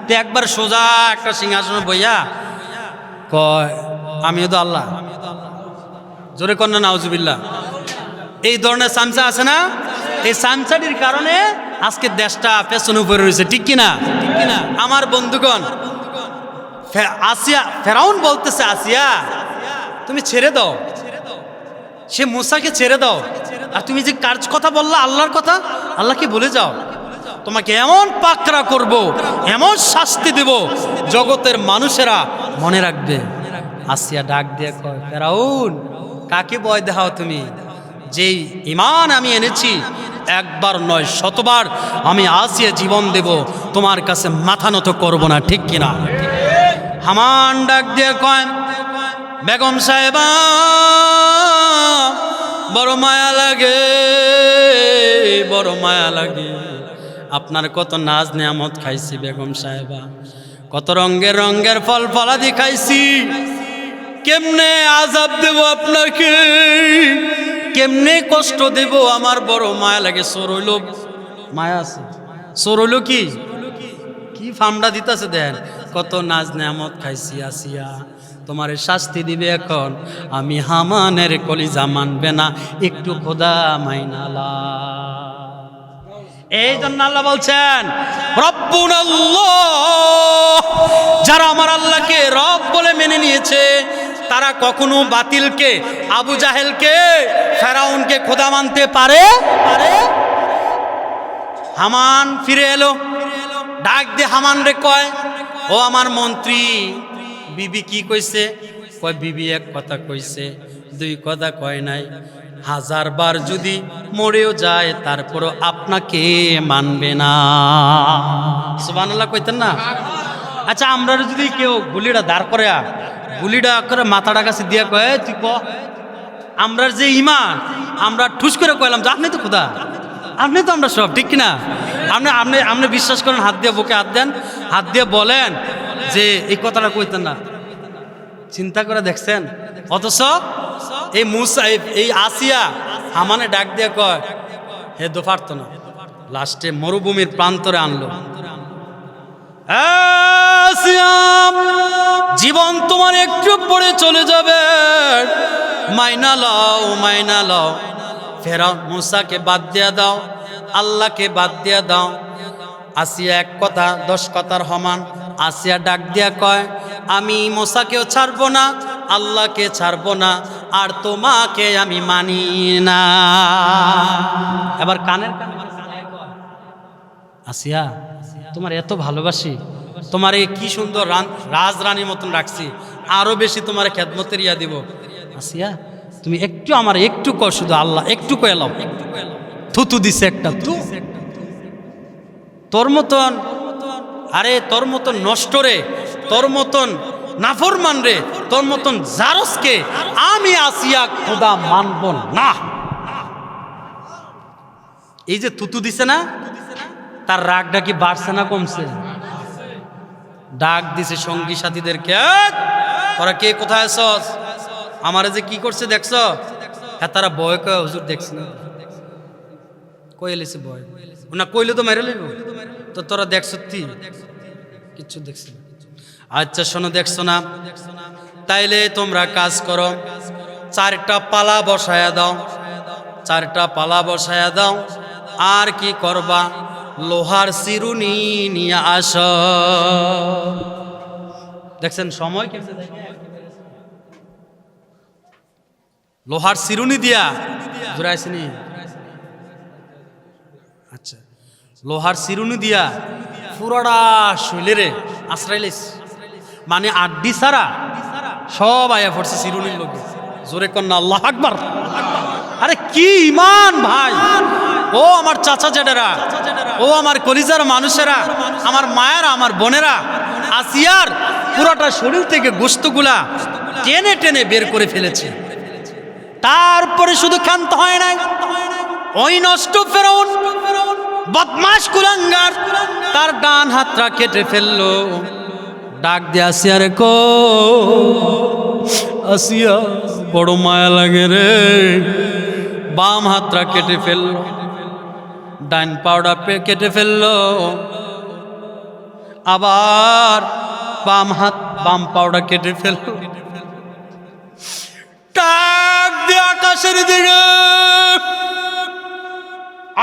তে একবার সোজা একটা সিংহাসনে বইয়া কয় আমিও তো আল্লাহ, জোরে কন্যা নাউজুবিল্লাহ। এই ধরনের সামসা আছে না, এই সামসাটির কারণে আজকে দেশটা পেছনে উপরে রয়েছে, ঠিক কিনা? আমার বন্ধুগণ, আসিয়া ফেরাউন বলতেছে, আসিয়া তুমি ছেড়ে দাও, সে মুসাকে ছেড়ে দাও, আর তুমি যে কাজ কথা বললা আল্লাহর কথা, আল্লাহকে বলে যাও, তোমাকে এমন পাকড়া করব, এমন শাস্তি দেব, জগতের মানুষেরা মনে রাখবে। আসিয়া ডাক দিয়ে কয়, ফেরাউন কাকে ভয় দেখাও তুমি? যেই ঈমান আমি এনেছি একবার নয় শতবার আমি আসিয়া জীবন দেব, তোমার কাছে মাথা নত করব না, ঠিক কিনা? হামান ডাক দিয়ে কয়, বেগম সাহেবা বড় মায়া লাগে, বড় মায়া লাগে, আপনার কত নাজ নিয়ামত খাইছি বেগম সাহেবা, কত রঙের রঙের ফল ফলাদি খাইছি, কেমনে আযাব দেব আপনাকে, কেমনে কষ্ট দেব, আমার বড় মায়া লাগে। চোর হইল মায়া আছে, চোর হইল কি কি ফার্মটা দিতেছে দেন, কত নাজ নিয়ামত খাইছি, আসিয়া তোমার শাস্তি দিবে এখন, আমি হামানের কলিজা মানবে না, একটু খোদা মাইনালা। এই জন্য আল্লাহ বলছেন রব্বুনাল্লাহ, যারা আমার আল্লাহকে রব বলে মেনে নিয়েছে তারা কখনো বাতিলকে, আবু জাহেলকে, ফেরাউনকে খোদা মানতে পারে। হামান ফিরে এলো, ডাক দিয়ে হামান রে কয়, ও আমার মন্ত্রী, বিবি কি কইছে? কয় বিবি এক কথা কইছে, দুই কথা কয় নাই, হাজারবার যদি মরেও যায় তারপরও আপনাকে মানবে না। সুবহানাল্লাহ কইতেন না? আচ্ছা, আমরা যদি কেউ গুলিটা দাঁড় করে গুলিটা করে মাথাটা কাছে দিয়া কয় তুই ক, আমরা যে ইমান, আমরা ঠুস করে কইলাম যে আপনি তো খোদা, আপনি তো আমরা সব, ঠিক কিনা? আপনি আপনি আপনি বিশ্বাস করেন, হাত দিয়ে বুকে হাত দেন, হাত দিয়ে বলেন যে এই কথাটা কইতেন না। চিন্তা করে দেখছেন? অথচ এই মুসা, এই আসিয়া হামানে ডাক দিয়ে কয় হে তো পারতো না, লাস্টে মরুভূমির প্রান্তরে আনলো। আসিয়া, জীবন তোমার একটু পরে চলে যাবে, মাইনা লও, মাইনা লও। ফেরাও মুসাকে বাদ দিয়া দাও, আল্লাহকে বাদ দিয়া দাও। আসিয়া এক কথা 10 কথার সমান। আসিয়া ডাক দিয়া কয় আমি মুসাকেও ছাড়বো না, আল্লাহকে ছাড়বো না, আর তোমাকে আমি মানি না। এবার কানের কানে আসিয়া, তোমার এত ভালোবাসি, তোমার এই কি সুন্দর রাজরানীর মতন রাখছি, আরো বেশি তোমার খেদমতের ইয়া দিব। আসিয়া, তুমি একটু আমার একটু কর, শুধু আল্লাহ একটু কয়ে লাও। থুতু দিছে একটা, তু তোর মতন, আরে তোর মতন নষ্ট রে, তোর মতন নাফরমান রে, তোর মতন জারসকে আমি আসিয়া খোদা মানব না। এই যে থুতু দিছে না, তার রাগটা কি বাড়ছে না কমছে? ডাক দিছে সঙ্গী সাথীদেরকে, তোরা কে কোথায় আছস? আমারে যে কি করছে দেখছ? হ্যাঁ, তারা ভয় কয় হুজুর দেখছি না, কয়ে লেছে ভয় না, কইলে তো মেরে লইব। তো তোরা দেখছ তুই কিচ্ছু দেখছি না। আচ্ছা শোনো, দেখছো না? তাইলে তোমরা কাজ করো, 4টা পালা বসায়া দাও, 4টা পালা বসায়া দাও। আর কি করবা? লোহার চিরুনি নিয়ে আস। দেখছেন সময় কেমনে দেখে? লোহার চিরুনি দিয়া জোড়াইছিনি। আচ্ছা, লোহার চিরুনি দিয়া পুরোটা শৈলেরে আশ্রাইলিস, মানে আড্ডি সারা সব আয়া পড়ছে চিরুনির লোকে। জোরে কন্যা আল্লাহু আকবার। আরে কি ইমান ভাই! ও আমার চাচা জেঠেরা, ও আমার কলিজার মানুষেরা, আমার মায়েরা, আমার বোনেরা, আসিয়ার পুরোটা শরীর থেকে গোশতগুলা টেনে টেনে বের করে ফেলেছে। তারপরে শুধু ক্ষান্ত হয় নাই, ওই নষ্ট ফেরাউন বদমাশ কুলাঙ্গার তার ডান হাতটা কেটে ফেললো। ডাক দিয়ে আসিয়া রে কো, আসিয়া বড় মায়া লাগে রে। বাম হাতটা কেটে ফেললো, ডান পাউডা কেটে ফেললো, আবার বাম পাউডা কেটে ফেললো। ডাক দিয়ে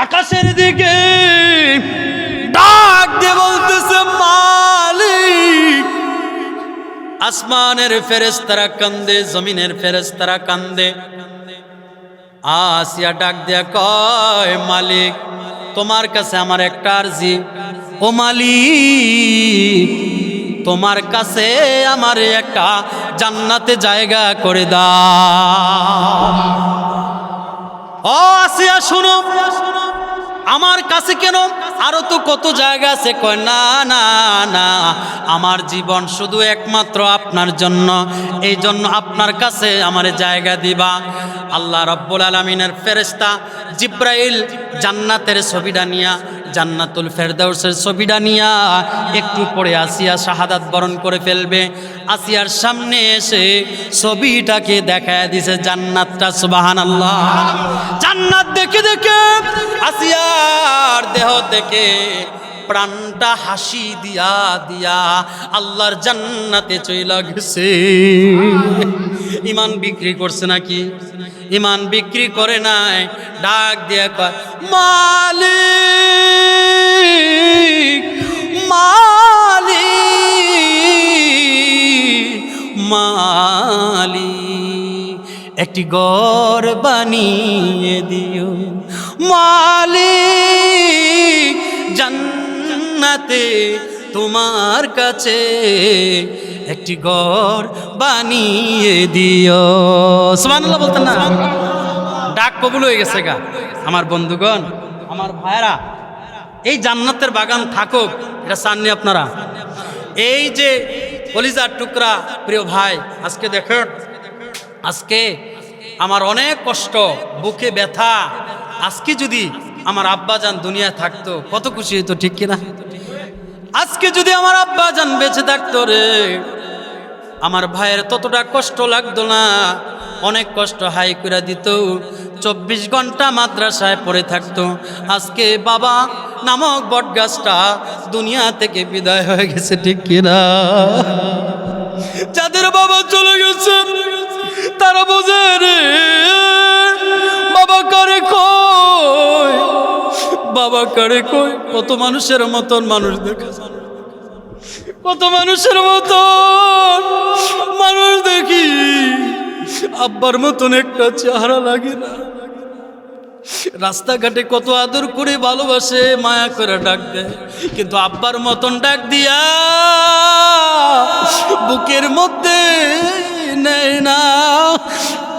আকাশের দিকে ডাক দিয়ে বলতেছে মালিক। আসমানের ফেরেশতারা কান্দে, জমিনের ফেরেশতারা কান্দে। আসিয়া ডাক দিয়া কয় মালিক, তোমার কাছে আমার একটা আরজি। ও মালিক, তোমার কাছে আমার একটা জান্নাতে জায়গা করে দাও। ও আসিয়া শুনো, আমার কাছে কেন, আরো তো কত জায়গা আছে। কয় না না না, আমার জীবন শুধু একমাত্র আপনার জন্য, এই জন্য আপনার কাছে আমার জায়গা দিবা। আল্লাহ রাব্বুল আলামিনের ফেরেশতা জিব্রাইল জান্নাতের ছবিটা নিয়া, জান্নাতুল ফেরদাউসের ছবিটা নিয়া একটু পরে আসিয়া শাহাদাত বরণ করে ফেলবে। আসিয়ার সামনে এসে ছবিটাকে দেখায় দিছে জান্নাতটা। সুবহানাল্লাহ। জান্নাত দেখে দেখে আসিয়ার দেহ থেকে প্রাণটা হাসি দিয়া দিয়া আল্লাহর জান্নাতে চইলা গেছে। ইমান বিক্রি করছে নাকি? ইমান বিক্রি করে নাই। ডাক দিয়া কয় মালিক, মালিক, মালিক, একটি ঘর বানিয়ে দিও মালিক, জান্নাতে তোমার কাছে একটি ঘর বানিয়ে দিও। সুবহানাল্লাহ বলতেন না? ডাক কবুল হয়ে গেছে গা। আমার বন্ধুগণ, আমার ভাইরা, এই জান্নাতের বাগান থাকুক, এটা চাননি আপনারা? এই যে কলিজার টুকরা প্রিয় ভাই, আজকে দেখেন, আজকে আমার অনেক কষ্ট, বুকে ব্যথা। আজকে যদি আমার আব্বাজান দুনিয়া থাকতো কত খুশি হতো, ঠিক কিনা? আজকে যদি আমার আব্বাজান বেঁচে থাকতো রে, আমার ভাইয়ের ততটা কষ্ট লাগতো না, অনেক কষ্ট হাই করে দিত, 24 ঘন্টা মাদ্রাসায় পড়ে থাকতো। আজকে বাবা নামক বটগাছটা দুনিয়া থেকে বিদায় হয়ে গেছে, ঠিক কিনা? যাদের বাবা চলে গেছে তারা বোঝে রে, বাবা কারে কই, বাবা কারে কই। কত মানুষের মতন মানুষ দেখা, কত মানুষের মতন মানুষ দেখি, আব্বার মতন একটা চেহারা লাগে না। রাস্তাঘাটে কত আদর করে ভালোবাসে, মায়া করে ডাক দেয়, কিন্তু আব্বার মতন ডাক দিয়া বুকের মধ্যে নেয় না।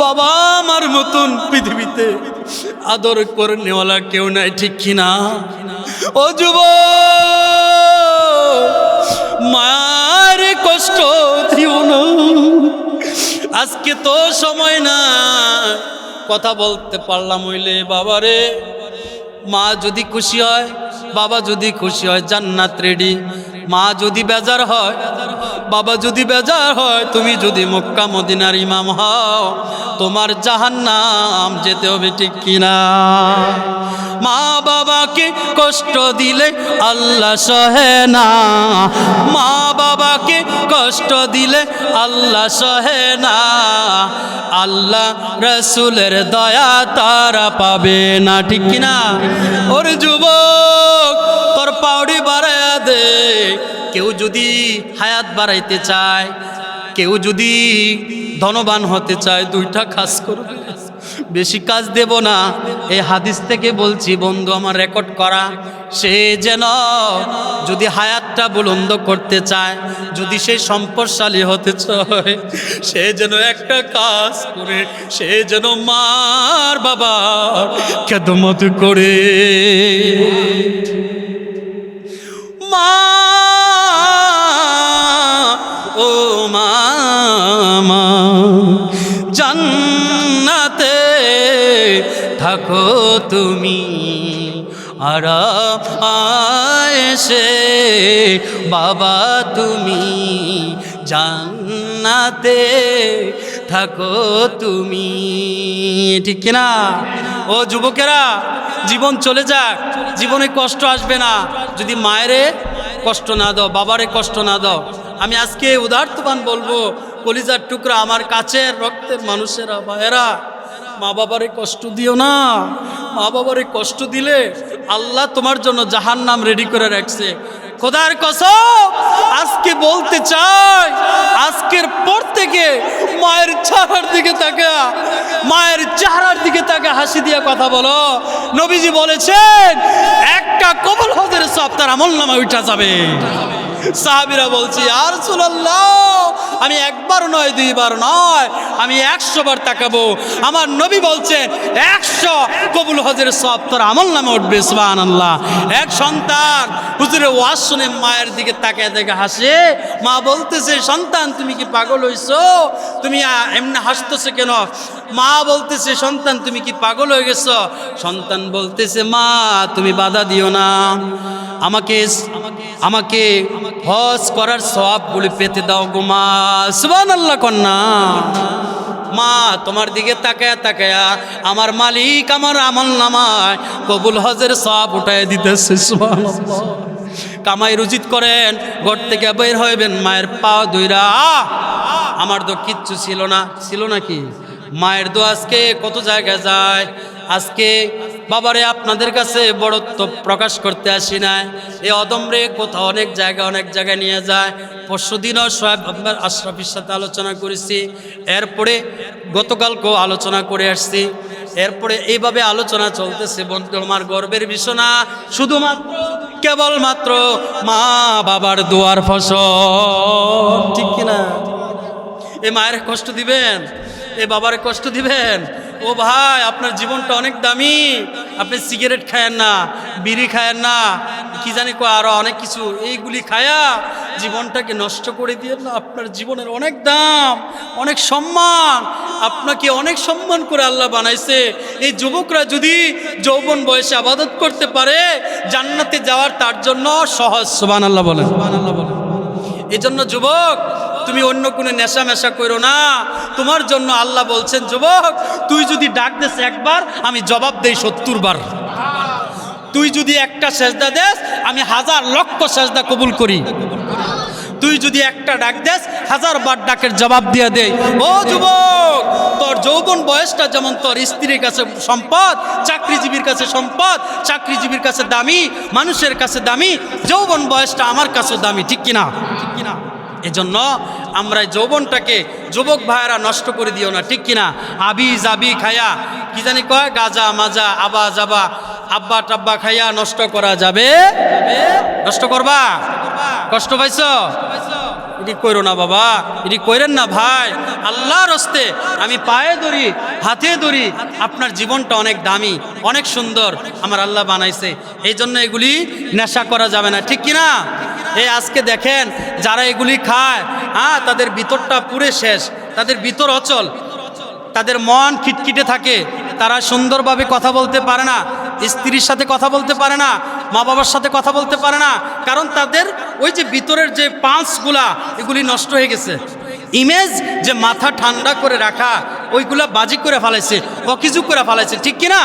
বাবা আমার মতন পৃথিবীতে আদর করে নেওয়ালা কেউ নাই, ঠিক কিনা? ও যুবক, মায়ের কষ্ট দিও না। আজকে তো সময় না, কথা বলতে পারলাম হইলে বাবারে, মা যদি খুশি হয়, বাবা যদি খুশি হয়, জান্নাত রেডি। মা যদি বেজার হয়, বাবা যদি বেজার হয়, তুমি যদি মক্কা মদিনার ইমাম হও, তোমার জাহান্নাম যেতে হবে, ঠিক কিনা? মা বাবাকে কষ্ট দিলে আল্লাহ সহে না, মা বাবাকে কষ্ট দিলে আল্লাহ সহে না, আল্লাহ রসুলের দয়া তারা পাবে না, ঠিক কিনা? ওরে যুবক, তোর পাউডি বাড়াইয়া দে। কেউ যদি হায়াত বাড়াইতে চায়, কেউ যদি ধনবান হতে চায়, দুইটা কাজ করবে, বেশি কাজ দেব না। এই হাদিস থেকে বলছি বন্ধু আমার, রেকর্ড করা। সে যেন যদি হায়াতটা বুলন্দ করতে চায়, যদি সে সম্পদশালী হতে চায়, সে যেন একটা কাজ করে, সে যেন মার বাবার খেদমত করে। মা, ও মা, জান্নাতে থাকো তুমি, আরামে বাবা তুমি, জান্নাতে থাকো তুমি, ঠিক কিনা? ও যুবকেরা, জীবন চলে যাক, জীবনে কষ্ট আসবে না যদি মায়েরে কষ্ট না দাও, বাবারে কষ্ট না দাও। আমি আজকে উদারতবান বলবো, কলিজার টুকরা আমার কাছের রক্তের মানুষেরা, ভাইয়েরা, মা বাবারে কষ্ট দিও না। মা বাবারে কষ্ট দিলে আল্লাহ তোমার জন্য জাহান্নাম রেডি করে রাখছে। খোদার কসম, আজকে বলতে চাই, আজকের পর থেকে মায়ের চেহারার দিকে তাকা, মায়ের চেহারার দিকে তাকা, হাসি দিয়ে কথা বলো। নবীজি বলেছেন, একটা কবুল হজের সওয়াব তার আমলনামায় উঠা যাবে। সাহাবীরা বলছি, ইয়া রাসূলুল্লাহ, আমি একবার নয়, দুইবার নয়, আমি 100 বার তাকাবো। আমার নবী বলছেন 100 কবুল হজের সওয়াব তোর আমলনামায় উঠবে। সুবহানাল্লাহ। এক সন্তান হুজুরের ওয়াজ শুনে মায়ের দিকে তাকিয়ে দেখে হাসে। মা বলতেছে, সন্তান তুমি কি পাগল হইছো? তুমি এমনি হাসতেছো কেন? মা বলতেছে, সন্তান তুমি কি পাগল হয়ে গেছো? সন্তান বলতেছে, মা তুমি বাধা দিও না, আমাকে হজ করার সওয়াবগুলি পেতে দাও গো মা। সুবহানাল্লাহ কন্যা। মা তোমার দিকে তাকায়া তাকায়া আমার মালিক আমার আমলনামায় কবুল হজের সওয়াব উঠায় দিতেছে। সুবহানাল্লাহ। কামাই রুজিত করেন, ঘর থেকে বের হইবেন, মায়ের পা ধইরা, আমার তো কিচ্ছু ছিল না, ছিল নাকি? মায়ের দোয়া আজকে কত জায়গায় যায়। আজকে বাবারে আপনাদের কাছে বড়ত্ব প্রকাশ করতে আসি না, এই অদমরে কোথাও অনেক জায়গায় নিয়ে যায়। পরশুদিনও সোহেব আশরাফির সাথে আলোচনা করেছি, এরপরে গতকালকেও আলোচনা করে আসছি, এরপরে এইভাবে আলোচনা চলতেছে। বন্ধু আমার গর্বের বিষয় না, শুধুমাত্র কেবলমাত্র মা বাবার দোয়ার ফসল, ঠিক কিনা? এ মায়ের কষ্ট দিবেন, এ বাবার কষ্ট দিবেন, ও ভাই আপনার জীবনটা অনেক দামি, আপনি সিগারেট খায়েন না, বিড়ি খায়েন না, কি জানি কো আরো অনেক কিছু, এইগুলি খায়া জীবনটাকে নষ্ট করে দিয়ে না। আপনার জীবনের অনেক দাম, অনেক সম্মান, আপনাকে অনেক সম্মান করে আল্লাহ বানাইছে। এই যুবকরা যদি যৌবন বয়সে আবাদত করতে পারে, জান্নাতে যাওয়ার তার জন্য সহজ। সুবহানাল্লাহ বলেন, সুবহানাল্লাহ বলেন। এই জন্য যুবক, তুমি অন্য কোনো নেশা মেশা করো না। তোমার জন্য আল্লাহ বলছেন, যুবক তুই যদি ডাক দেস একবার, আমি জবাব দেই 70 বার। তুই যদি একটা সেজদা দেস, আমি 1000 লক্ষ সেজদা কবুল করি। তুই যদি একটা ডাক দেস, 1000 বার ডাকের জবাব দিয়ে দেয়। ও যুবক, তোর যৌবন বয়সটা যেমন তোর স্ত্রীর কাছে সম্পদ, চাকরিজীবীর কাছে সম্পদ, চাকরিজীবীর কাছে দামি, মানুষের কাছে দামি, যৌবন বয়সটা আমার কাছেও দামি, ঠিক কিনা? ঠিক কিনা? এজন্য আমরা যৌবনটাকে, যুবক ভাইয়েরা নষ্ট করে দিও না, ঠিক কিনা? আবি জাবি খায়া, কি জানি কয়, গাজা মাজা আবা যাবা, আব্বা টাব্বা খাইয়া নষ্ট করা যাবে? নষ্ট করবা? কষ্ট পাইছো? এটি কইরো না বাবা, এটি কইরেন না ভাই। আল্লাহর হস্তে আমি পায়ে ধরি, হাতে ধরি, আপনার জীবনটা অনেক দামি, অনেক সুন্দর আমার আল্লাহ বানাইছে। এই জন্য এগুলি নেশা করা যাবে না, ঠিক কিনা? এই আজকে দেখেন যারা এগুলি খায়, তাদের ভিতরটা পুরে শেষ, তাদের ভিতর অচল, তাদের মন খিটখিটে থাকে, তারা সুন্দরভাবে কথা বলতে পারে না, স্ত্রীর সাথে কথা বলতে পারে না, মা বাবার সাথে কথা বলতে পারে না, কারণ তাদের ওই যে ভিতরের যে পাঁচগুলা, এগুলি নষ্ট হয়ে গেছে। ইমেজ যে মাথা ঠান্ডা করে রাখা, ওইগুলা বাজি করে ফেলাইছে, অকিজু করে ফেলাইছে, ঠিক কিনা?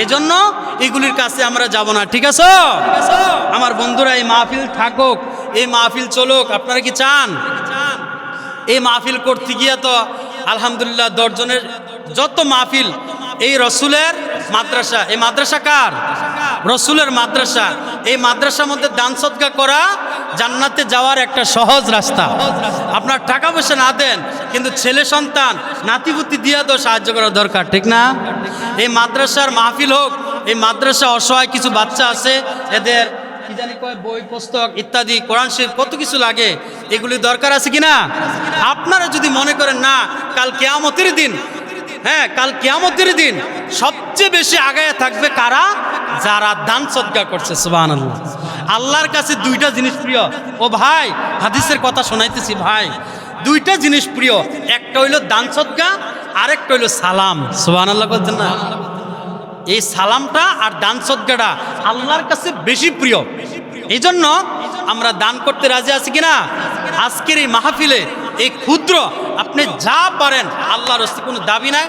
এজন্য এগুলির কাছে আমরা যাব না, ঠিক আছে? আমার বন্ধুরা, এই মাহফিল থাকুক, এই মাহফিল চলুক, আপনারা কি চান? এই মাহফিল করতে গিয়ে তো আলহামদুলিল্লাহ 10 জনের যত মাহফিল, এই রসুলের মাদ্রাসা, এই মাদ্রাসা কার? রসুলের মাদ্রাসা। এই মাদ্রাসার মধ্যে দান সদকা করা জান্নাতে যাওয়ার একটা সহজ রাস্তা। আপনার টাকা পয়সা না দেন, কিন্তু ছেলে সন্তান নাতিপুতি দিয়ে তো সাহায্য করা দরকার, ঠিক না? এই মাদ্রাসার মাহফিল হোক, এই মাদ্রাসা অসহায় কিছু বাচ্চা আছে, এদের কি জানি কয় বই পুস্তক ইত্যাদি, কোরআন শরীফ, কত কিছু লাগে, এগুলি দরকার আছে কিনা? আপনারা যদি মনে করেন না, কাল কিয়ামতের দিন, কাল কিয়ামতের দিন সবচেয়ে বেশি আগায় থাকবে কারা? যারা দান সদকা করছে। সুবহানাল্লাহ। আল্লাহর কাছে 2টা জিনিস প্রিয়। ও ভাই, হাদিসের কথা শোনাইতেছি ভাই, 2টা জিনিস প্রিয়, একটা হইল দান সদকা, আরেকটা হইল সালাম। সুবহানাল্লাহ বলছেন না? এই সালামটা আর দান সদকাটা আল্লাহর কাছে বেশি প্রিয়। এই জন্য আমরা দান করতে রাজি আছি কিনা? আজকের এই মাহফিলে এই ক্ষুদ্র, আপনি যা পারেন, আল্লাহর হস্তে কোনো দাবি নাই।